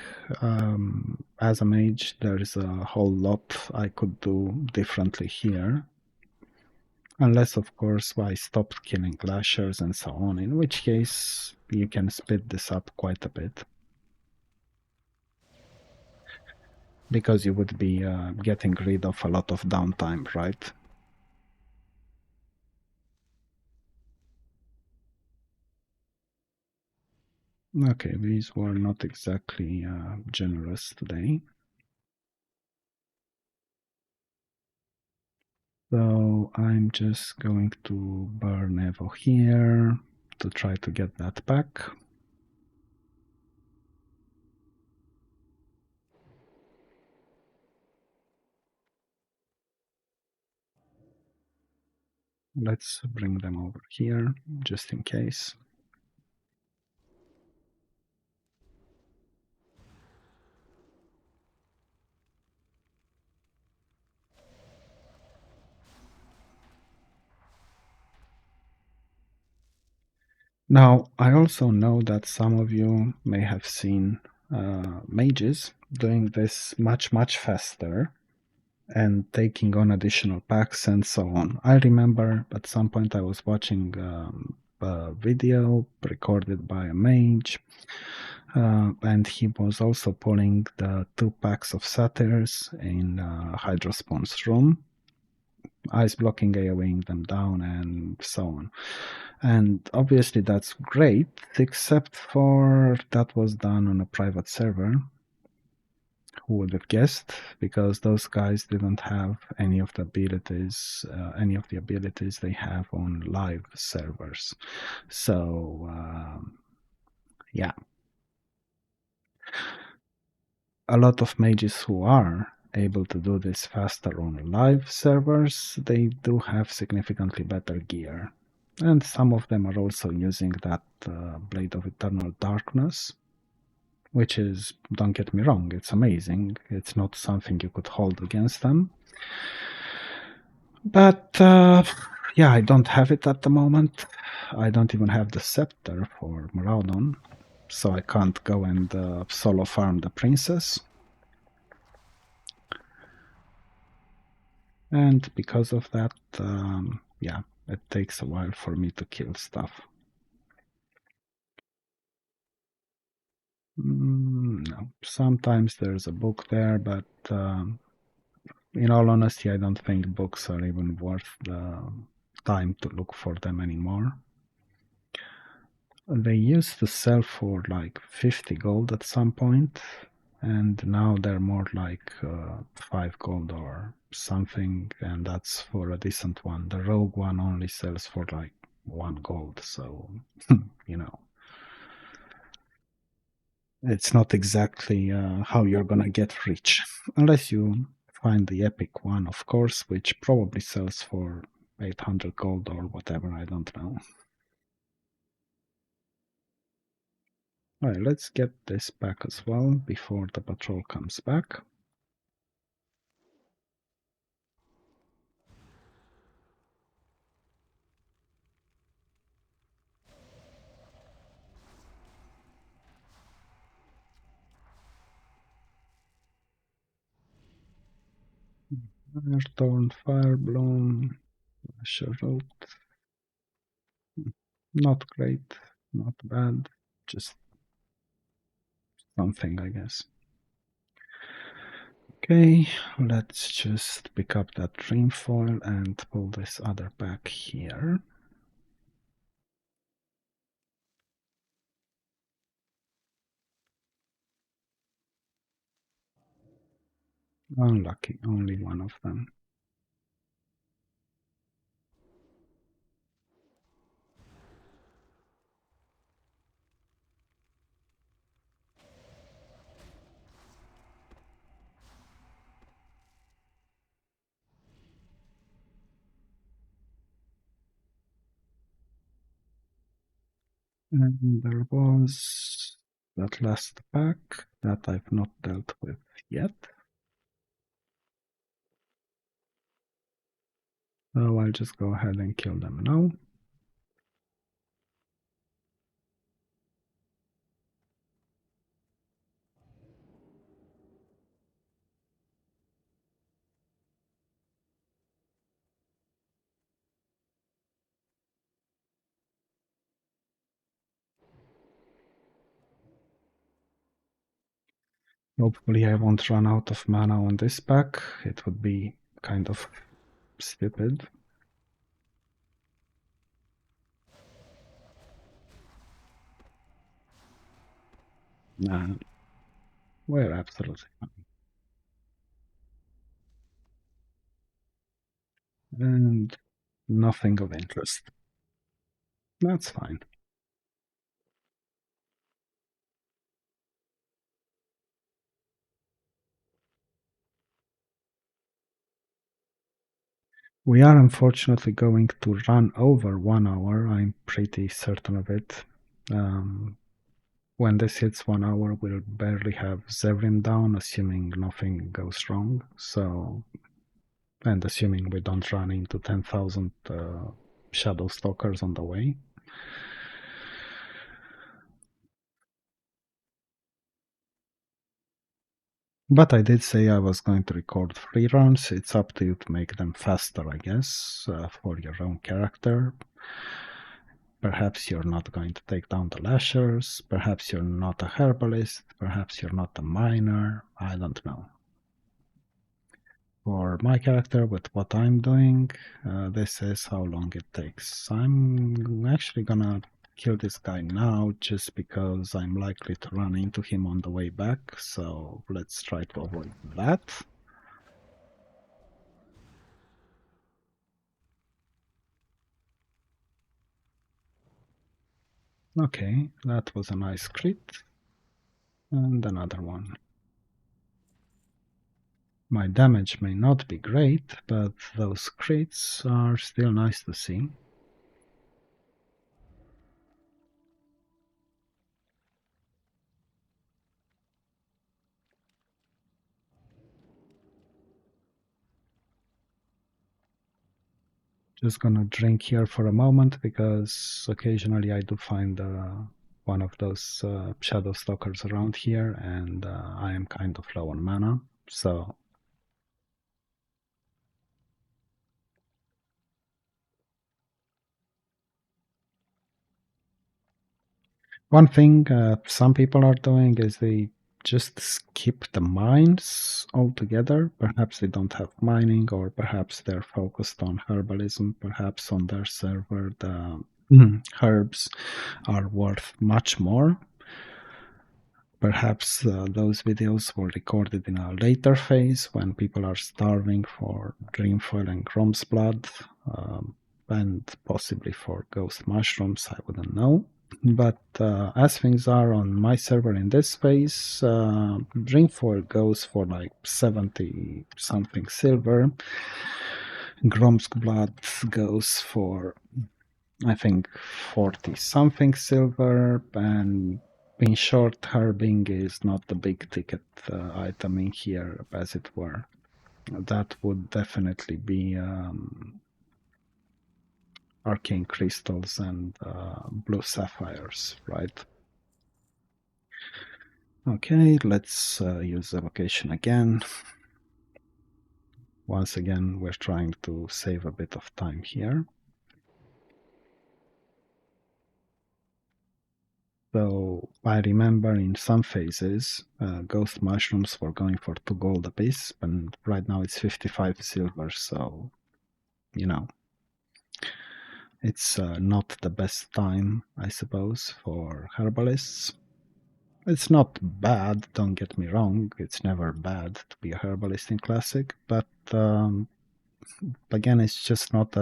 as a mage there's a whole lot I could do differently here. Unless, of course, I stopped killing Lashers and so on, in which case you can speed this up quite a bit. Because you would be getting rid of a lot of downtime, right? Okay, these were not exactly generous today. So I'm just going to burn Evo here to try to get that back. Let's bring them over here, just in case. Now, I also know that some of you may have seen mages doing this much, much faster and taking on additional packs and so on. I remember at some point I was watching a video recorded by a mage, and he was also pulling the 2 packs of satyrs in Hydrospawn's room, ice blocking, AoEing them down, and so on. And obviously that's great, except for that was done on a private server. who would have guessed? Because those guys didn't have any of the abilities, they have on live servers. So yeah, a lot of mages who are able to do this faster on live servers, they do have significantly better gear. And some of them are also using that Blade of Eternal Darkness, which is, don't get me wrong, it's amazing. It's not something you could hold against them. But yeah, I don't have it at the moment. I don't even have the scepter for Maraudon, so I can't go and solo farm the princess. And because of that, yeah, it takes a while for me to kill stuff. No, sometimes there's a book there, but in all honesty, I don't think books are even worth the time to look for them anymore. They used to sell for like 50 gold at some point, and now they're more like 5 gold or something, and that's for a decent one. The rogue one only sells for like 1 gold, so you know, it's not exactly how you're gonna get rich, unless you find the epic one, of course, which probably sells for 800 gold or whatever, I don't know. Alright, let's get this back as well before the patrol comes back. Firethorn, Firebloom, Root. Not great, not bad, just something, I guess. Okay, let's just pick up that dream foil and pull this other back here. Unlucky, only one of them. And there was that last pack that I've not dealt with yet. So I'll just go ahead and kill them now. Hopefully I won't run out of mana on this pack. It would be kind of stupid. Nah, we're absolutely fine. And nothing of interest. That's fine. We are unfortunately going to run over 1 hour. I'm pretty certain of it. When this hits 1 hour, we'll barely have Zevrim down, assuming nothing goes wrong. So, and assuming we don't run into 10,000 Shadow Stalkers on the way. But I did say I was going to record 3 runs. It's up to you to make them faster, I guess, for your own character. Perhaps you're not going to take down the Lashers. Perhaps you're not a herbalist. Perhaps you're not a miner. I don't know. For my character, with what I'm doing, this is how long it takes. I'm actually gonna kill this guy now just because I'm likely to run into him on the way back, so let's try to avoid that. Okay, that was a nice crit. And another one. My damage may not be great, but those crits are still nice to see. Just gonna drink here for a moment because occasionally I do find one of those shadow stalkers around here, and I am kind of low on mana, so one thing some people are doing is they just skip the mines altogether. Perhaps they don't have mining, or perhaps they're focused on herbalism. Perhaps on their server the herbs are worth much more. Perhaps those videos were recorded in a later phase when people are starving for Dreamfoil and Grom's Blood, and possibly for Ghost Mushrooms, I wouldn't know. But as things are on my server in this phase, Dreamfoil goes for like 70 something silver. Grom's Blood goes for, I think, 40 something silver, and in short, herbing is not the big ticket item in here, as it were. That would definitely be arcane crystals and blue sapphires, right? Okay, let's use evocation again. Once again, we're trying to save a bit of time here. So I remember in some phases, ghost mushrooms were going for 2 gold apiece, and right now it's 55 silver, so, you know, it's not the best time, I suppose, for herbalists. It's not bad, don't get me wrong, it's never bad to be a herbalist in Classic, but again, it's just not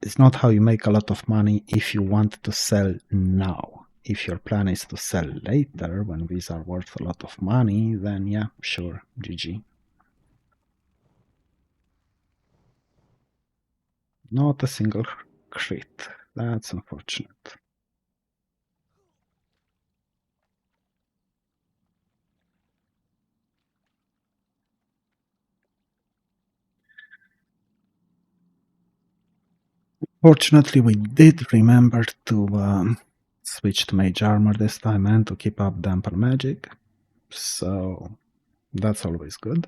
it's not how you make a lot of money if you want to sell now. If your plan is to sell later when these are worth a lot of money, then yeah, sure, GG. Not a single crit. That's unfortunate. Fortunately, we did remember to switch to Mage Armor this time and to keep up Damper Magic, so that's always good.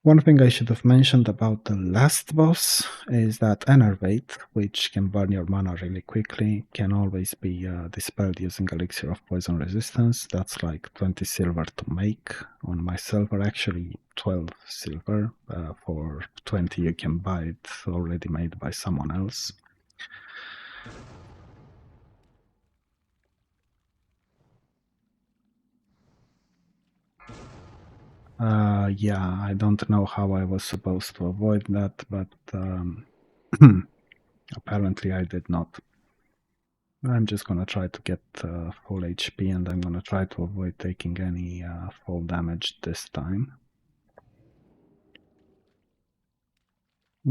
One thing I should have mentioned about the last boss is that Enervate, which can burn your mana really quickly, can always be dispelled using Elixir of Poison Resistance. That's like 20 silver to make. On my server, actually 12 silver. For 20 you can buy it already made by someone else. Yeah, I don't know how I was supposed to avoid that, but apparently I did not. I'm just gonna try to get full HP, and I'm gonna try to avoid taking any fall damage this time.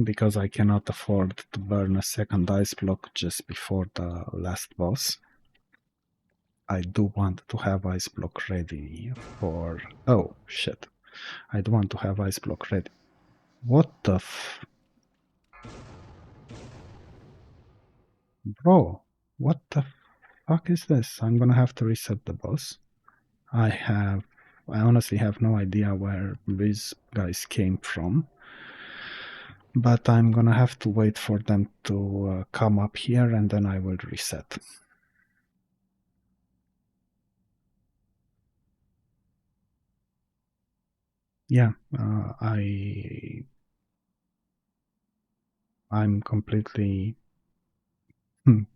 Because I cannot afford to burn a second ice block just before the last boss. I do want to have ice block ready for... Oh, shit. I do want to have ice block ready. What the f... Bro, what the fuck is this? I'm gonna have to reset the boss. I honestly have no idea where these guys came from. But I'm gonna have to wait for them to come up here, and then I will reset. Yeah, I'm completely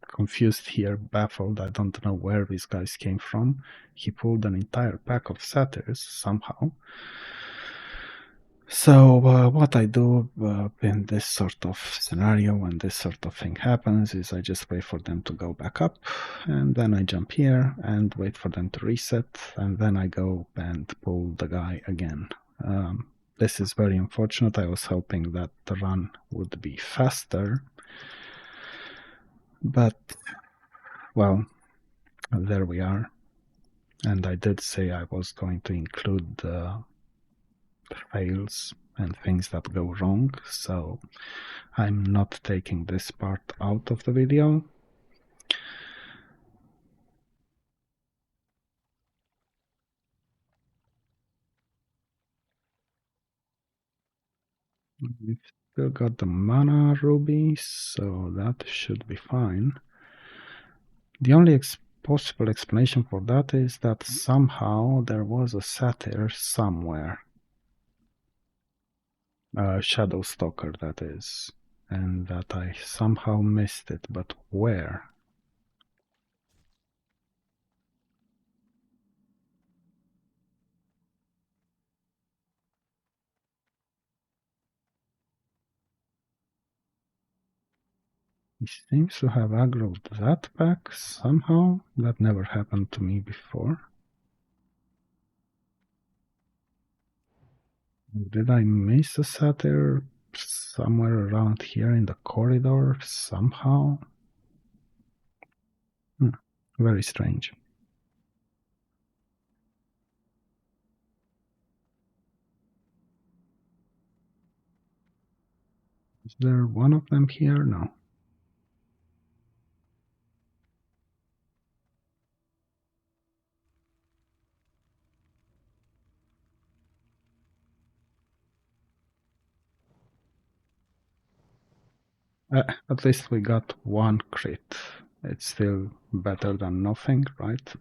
confused here, baffled. I don't know where these guys came from. He pulled an entire pack of satyrs somehow. So what I do in this sort of scenario, when this sort of thing happens, is I just wait for them to go back up, and then I jump here and wait for them to reset, and then I go and pull the guy again. This is very unfortunate. I was hoping that the run would be faster, but, well, there we are. And I did say I was going to include the fails and things that go wrong, so I'm not taking this part out of the video. We've still got the mana ruby, so that should be fine. The only possible explanation for that is that somehow there was a satyr somewhere. A shadow stalker, that is. And that I somehow missed it, but where? He seems to have aggroed that pack somehow. That never happened to me before. Did I miss a satyr somewhere around here in the corridor somehow? Very strange. Is there one of them here? No. At least we got one crit. It's still better than nothing, right?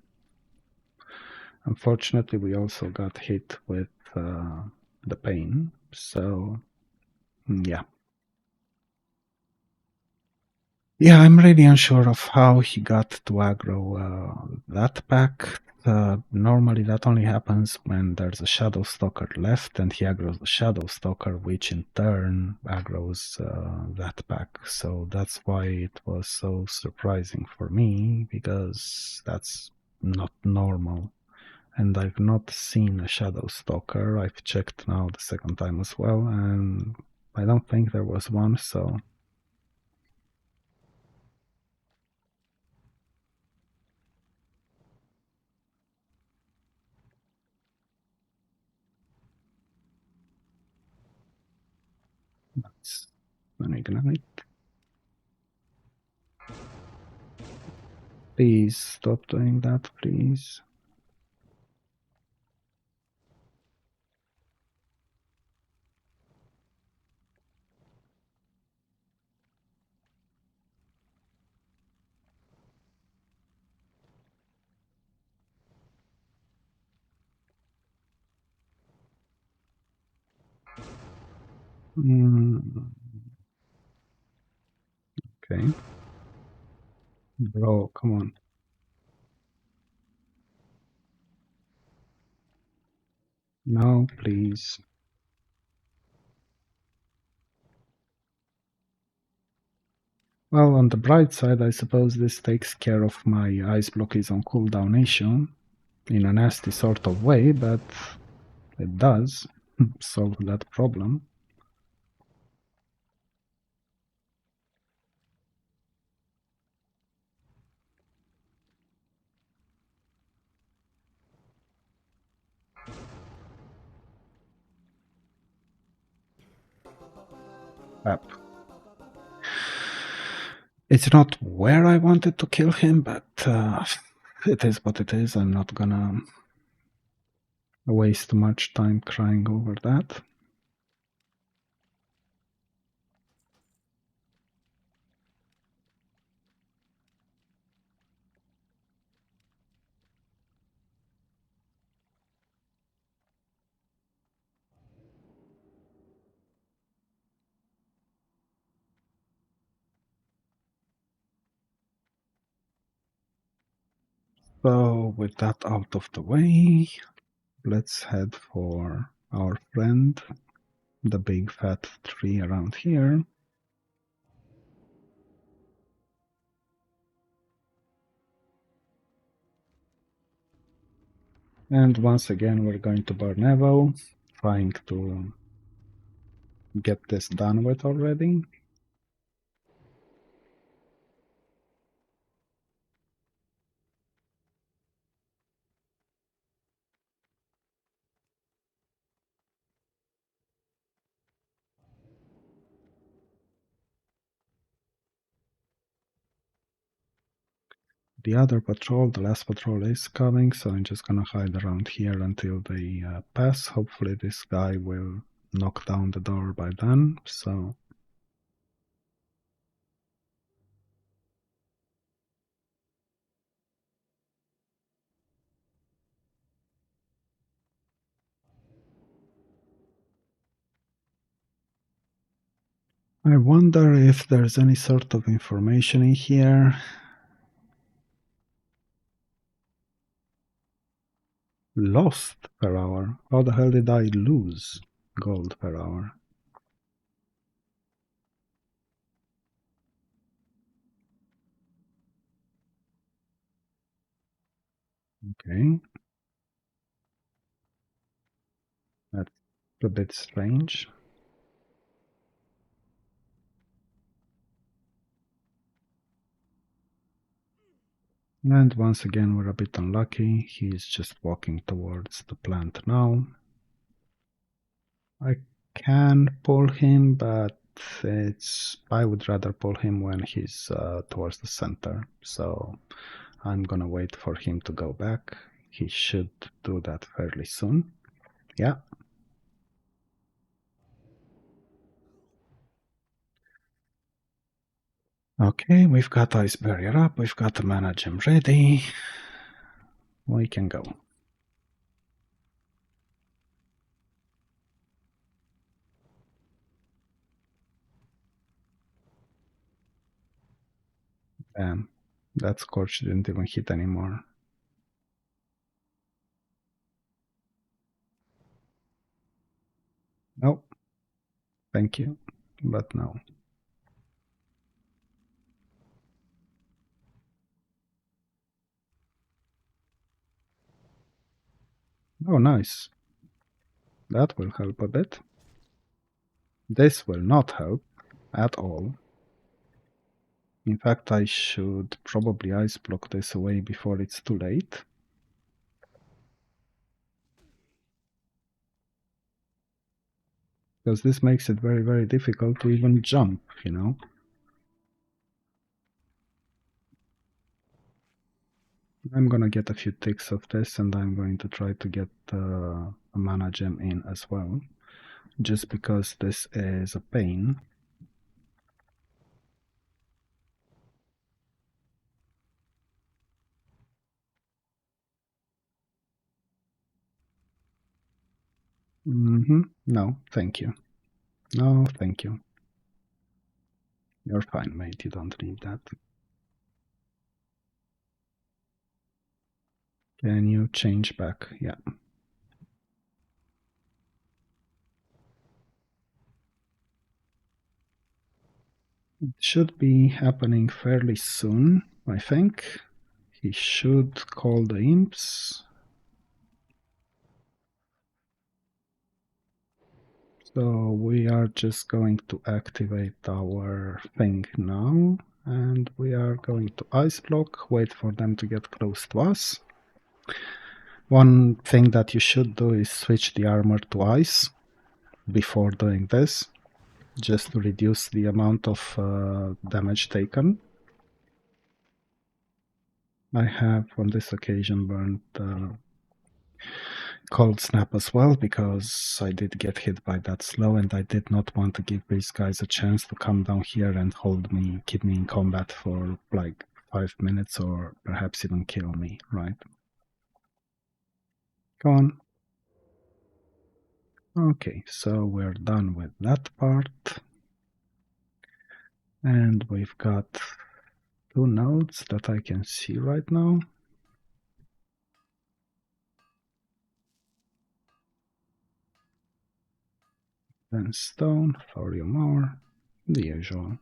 Unfortunately, we also got hit with the pain, so yeah. Yeah, I'm really unsure of how he got to aggro that pack. Normally that only happens when there's a Shadow Stalker left and he aggroes the Shadow Stalker, which in turn aggroes that pack. So that's why it was so surprising for me, because that's not normal. And I've not seen a Shadow Stalker. I've checked now the second time as well, and I don't think there was one, so that's an ignite. Please stop doing that, please. Okay. Bro, come on. No, please. Well, on the bright side, I suppose this takes care of my ice block is on cooldown issue in a nasty sort of way, but it does solve that problem. Crap. It's not where I wanted to kill him, but it is what it is. I'm not gonna waste much time crying over that. So with that out of the way, let's head for our friend, the big fat tree around here. And once again, we're going to burn Evo, trying to get this done with already. The other patrol, the last patrol is coming, so I'm just gonna hide around here until they pass. Hopefully this guy will knock down the door by then, so... I wonder if there's any sort of information in here. Lost per hour? How the hell did I lose gold per hour? Okay. That's a bit strange. And once again, we're a bit unlucky. He's just walking towards the plant now. I can pull him, but I would rather pull him when he's towards the center. So I'm gonna wait for him to go back. He should do that fairly soon. Yeah. Okay, we've got Ice Barrier up, we've got the Mana Gem ready. We can go. Damn, that Scorch didn't even hit anymore. Nope. Thank you, but no. Oh, nice. That will help a bit. This will not help at all. In fact, I should probably ice block this away before it's too late. Because this makes it very, very difficult to even jump, you know? I'm gonna get a few ticks of this and I'm going to try to get a mana gem in as well. Just because this is a pain. No, thank you. No, thank you. You're fine, mate. You don't need that. Can you change back? Yeah. It should be happening fairly soon, I think. He should call the imps. So we are just going to activate our thing now. And we are going to ice block, wait for them to get close to us. One thing that you should do is switch the armor to ice before doing this, just to reduce the amount of damage taken. I have on this occasion burned Cold Snap as well, because I did get hit by that slow and I did not want to give these guys a chance to come down here and hold me, keep me in combat for like 5 minutes or perhaps even kill me, right? Go on. Okay, so we're done with that part. And we've got 2 nodes that I can see right now. Then stone, thorium ore, the usual.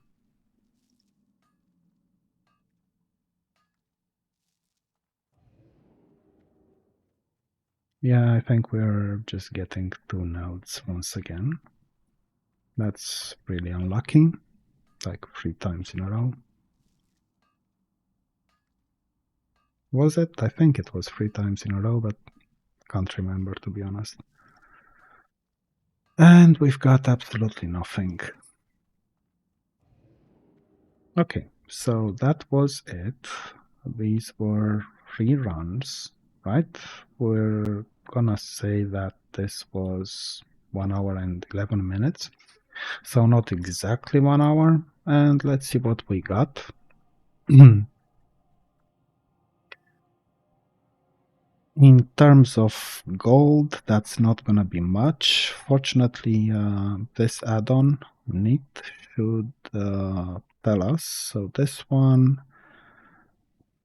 Yeah, I think we're just getting 2 nodes once again. That's really unlucky, like 3 times in a row. Was it? I think it was 3 times in a row, but can't remember, to be honest. And we've got absolutely nothing. Okay, so that was it. These were 3 runs, right? We're gonna say that this was 1 hour and 11 minutes. So not exactly 1 hour. And let's see what we got. In terms of gold, that's not gonna be much. Fortunately, this add-on neat should tell us. So this one,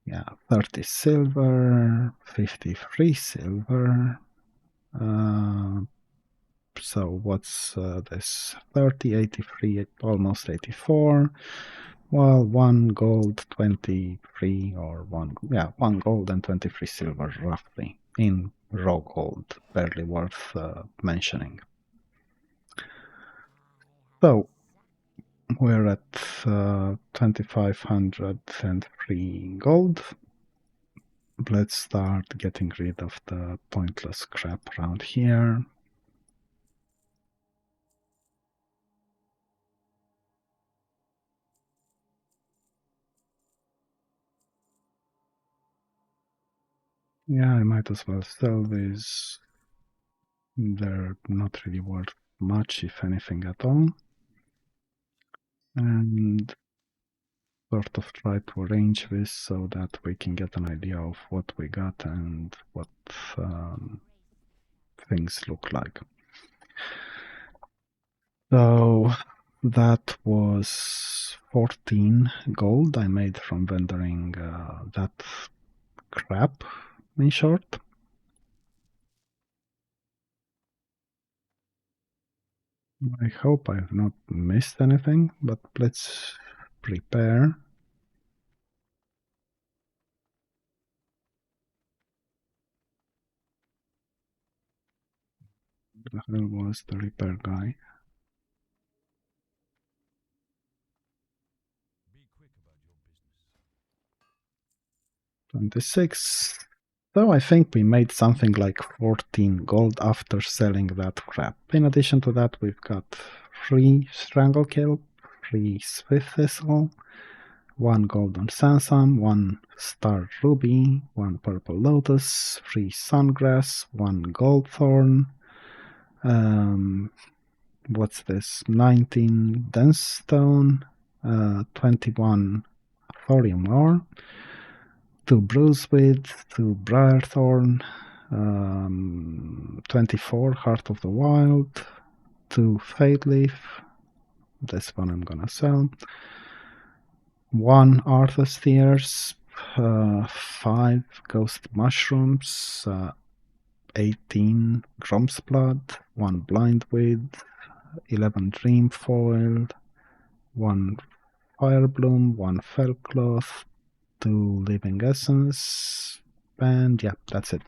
yeah, 30 silver, 53 silver. So what's this? 30, 83, almost 84. Well, 1 gold, 23, or 1 gold and 23 silver, roughly, in raw gold, barely worth mentioning. So, we're at 2503 gold. Let's start getting rid of the pointless crap around here. Yeah, I might as well sell these. They're not really worth much, if anything at all. And sort of try to arrange this so that we can get an idea of what we got and what things look like. So that was 14 gold I made from vendoring that crap, in short. I hope I've not missed anything, but let's prepare. The hell was the repair guy? 26. So I think we made something like 14 gold after selling that crap. In addition to that, we've got 3 Stranglekill, 3 Swift Thistle, 1 Golden Sansam, 1 Star Ruby, 1 Purple Lotus, 3 Sungrass, 1 Gold Thorn, what's this? 19 Dense Stone, 21 Thorium Ore, 2 Bruiseweed, 2 Briarthorn, 24 Heart of the Wild, 2 Fade Leaf, this one I'm gonna sell, 1 Arthur's Tears, 5 Ghost Mushrooms, 18 Grom's Blood, 1 Blindweed, 11 Dream Foil, 1 Fire Bloom, 1 Fellcloth, 2 Living Essence, and yeah, that's it.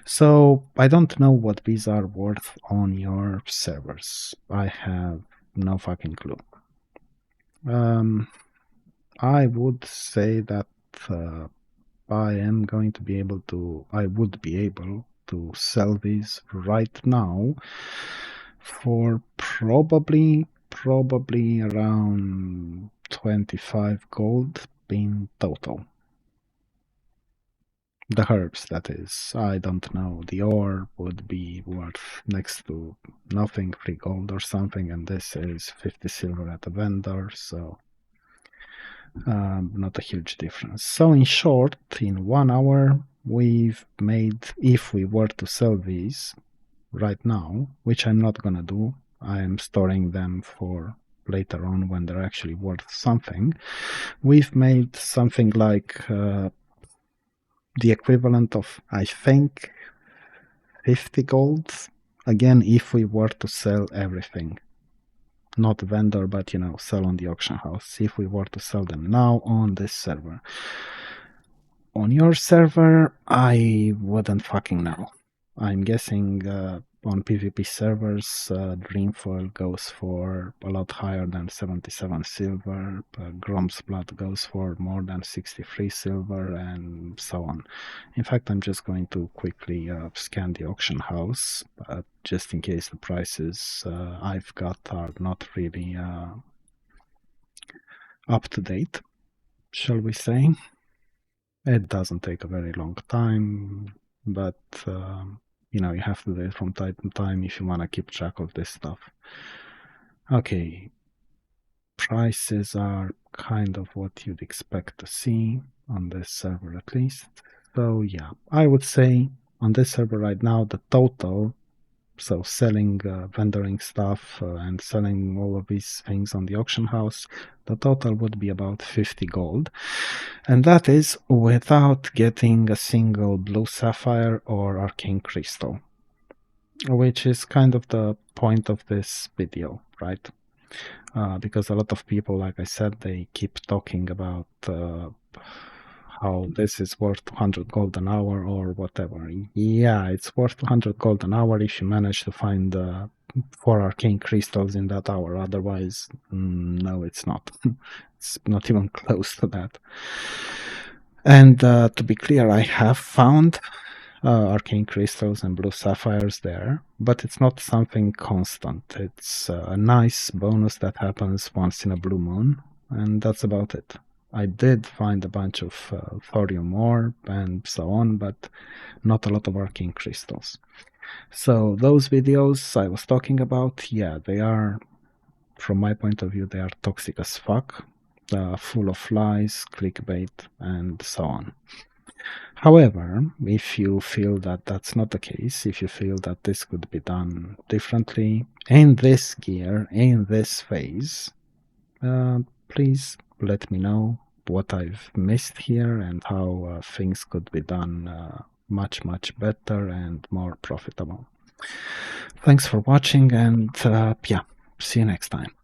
So I don't know what these are worth on your servers. I have no fucking clue. I would say that I would be able to sell these right now for probably around 25 gold in total. The herbs, that is. I don't know. The ore would be worth next to nothing, 3 gold or something, and this is 50 silver at the vendor, so not a huge difference. So in short, in 1 hour, we've made, if we were to sell these right now, which I'm not gonna do, I am storing them for later on when they're actually worth something, we've made something like the equivalent of, I think, 50 gold Again, if we were to sell everything, not vendor, but sell on the auction house, if we were to sell them now on this server, on your server, I wouldn't fucking know. I'm guessing on PvP servers, Dreamfoil goes for a lot higher than 77 silver, Grom's Blood goes for more than 63 silver, and so on. In fact, I'm just going to quickly scan the auction house, just in case the prices I've got are not really up to date, shall we say. It doesn't take a very long time, but you have to do it from time to time if you want to keep track of this stuff. Okay, prices are kind of what you'd expect to see on this server at least. So yeah, I would say on this server right now, the total, so selling, vendoring stuff and selling all of these things on the auction house, the total would be about 50 gold. And that is without getting a single blue sapphire or arcane crystal, which is kind of the point of this video, right? Because a lot of people, like I said, they keep talking about how this is worth 200 gold an hour or whatever. Yeah, it's worth 200 gold an hour if you manage to find 4 arcane crystals in that hour. Otherwise, no, it's not. It's not even close to that. And to be clear, I have found arcane crystals and blue sapphires there, but it's not something constant. It's a nice bonus that happens once in a blue moon, and that's about it. I did find a bunch of thorium ore and so on, but not a lot of arcane crystals. So those videos I was talking about, yeah, they are, from my point of view, they are toxic as fuck, full of lies, clickbait, and so on. However, if you feel that that's not the case, if you feel that this could be done differently in this gear, in this phase, please let me know what I've missed here and how things could be done much, much better and more profitable. Thanks for watching, and yeah, see you next time.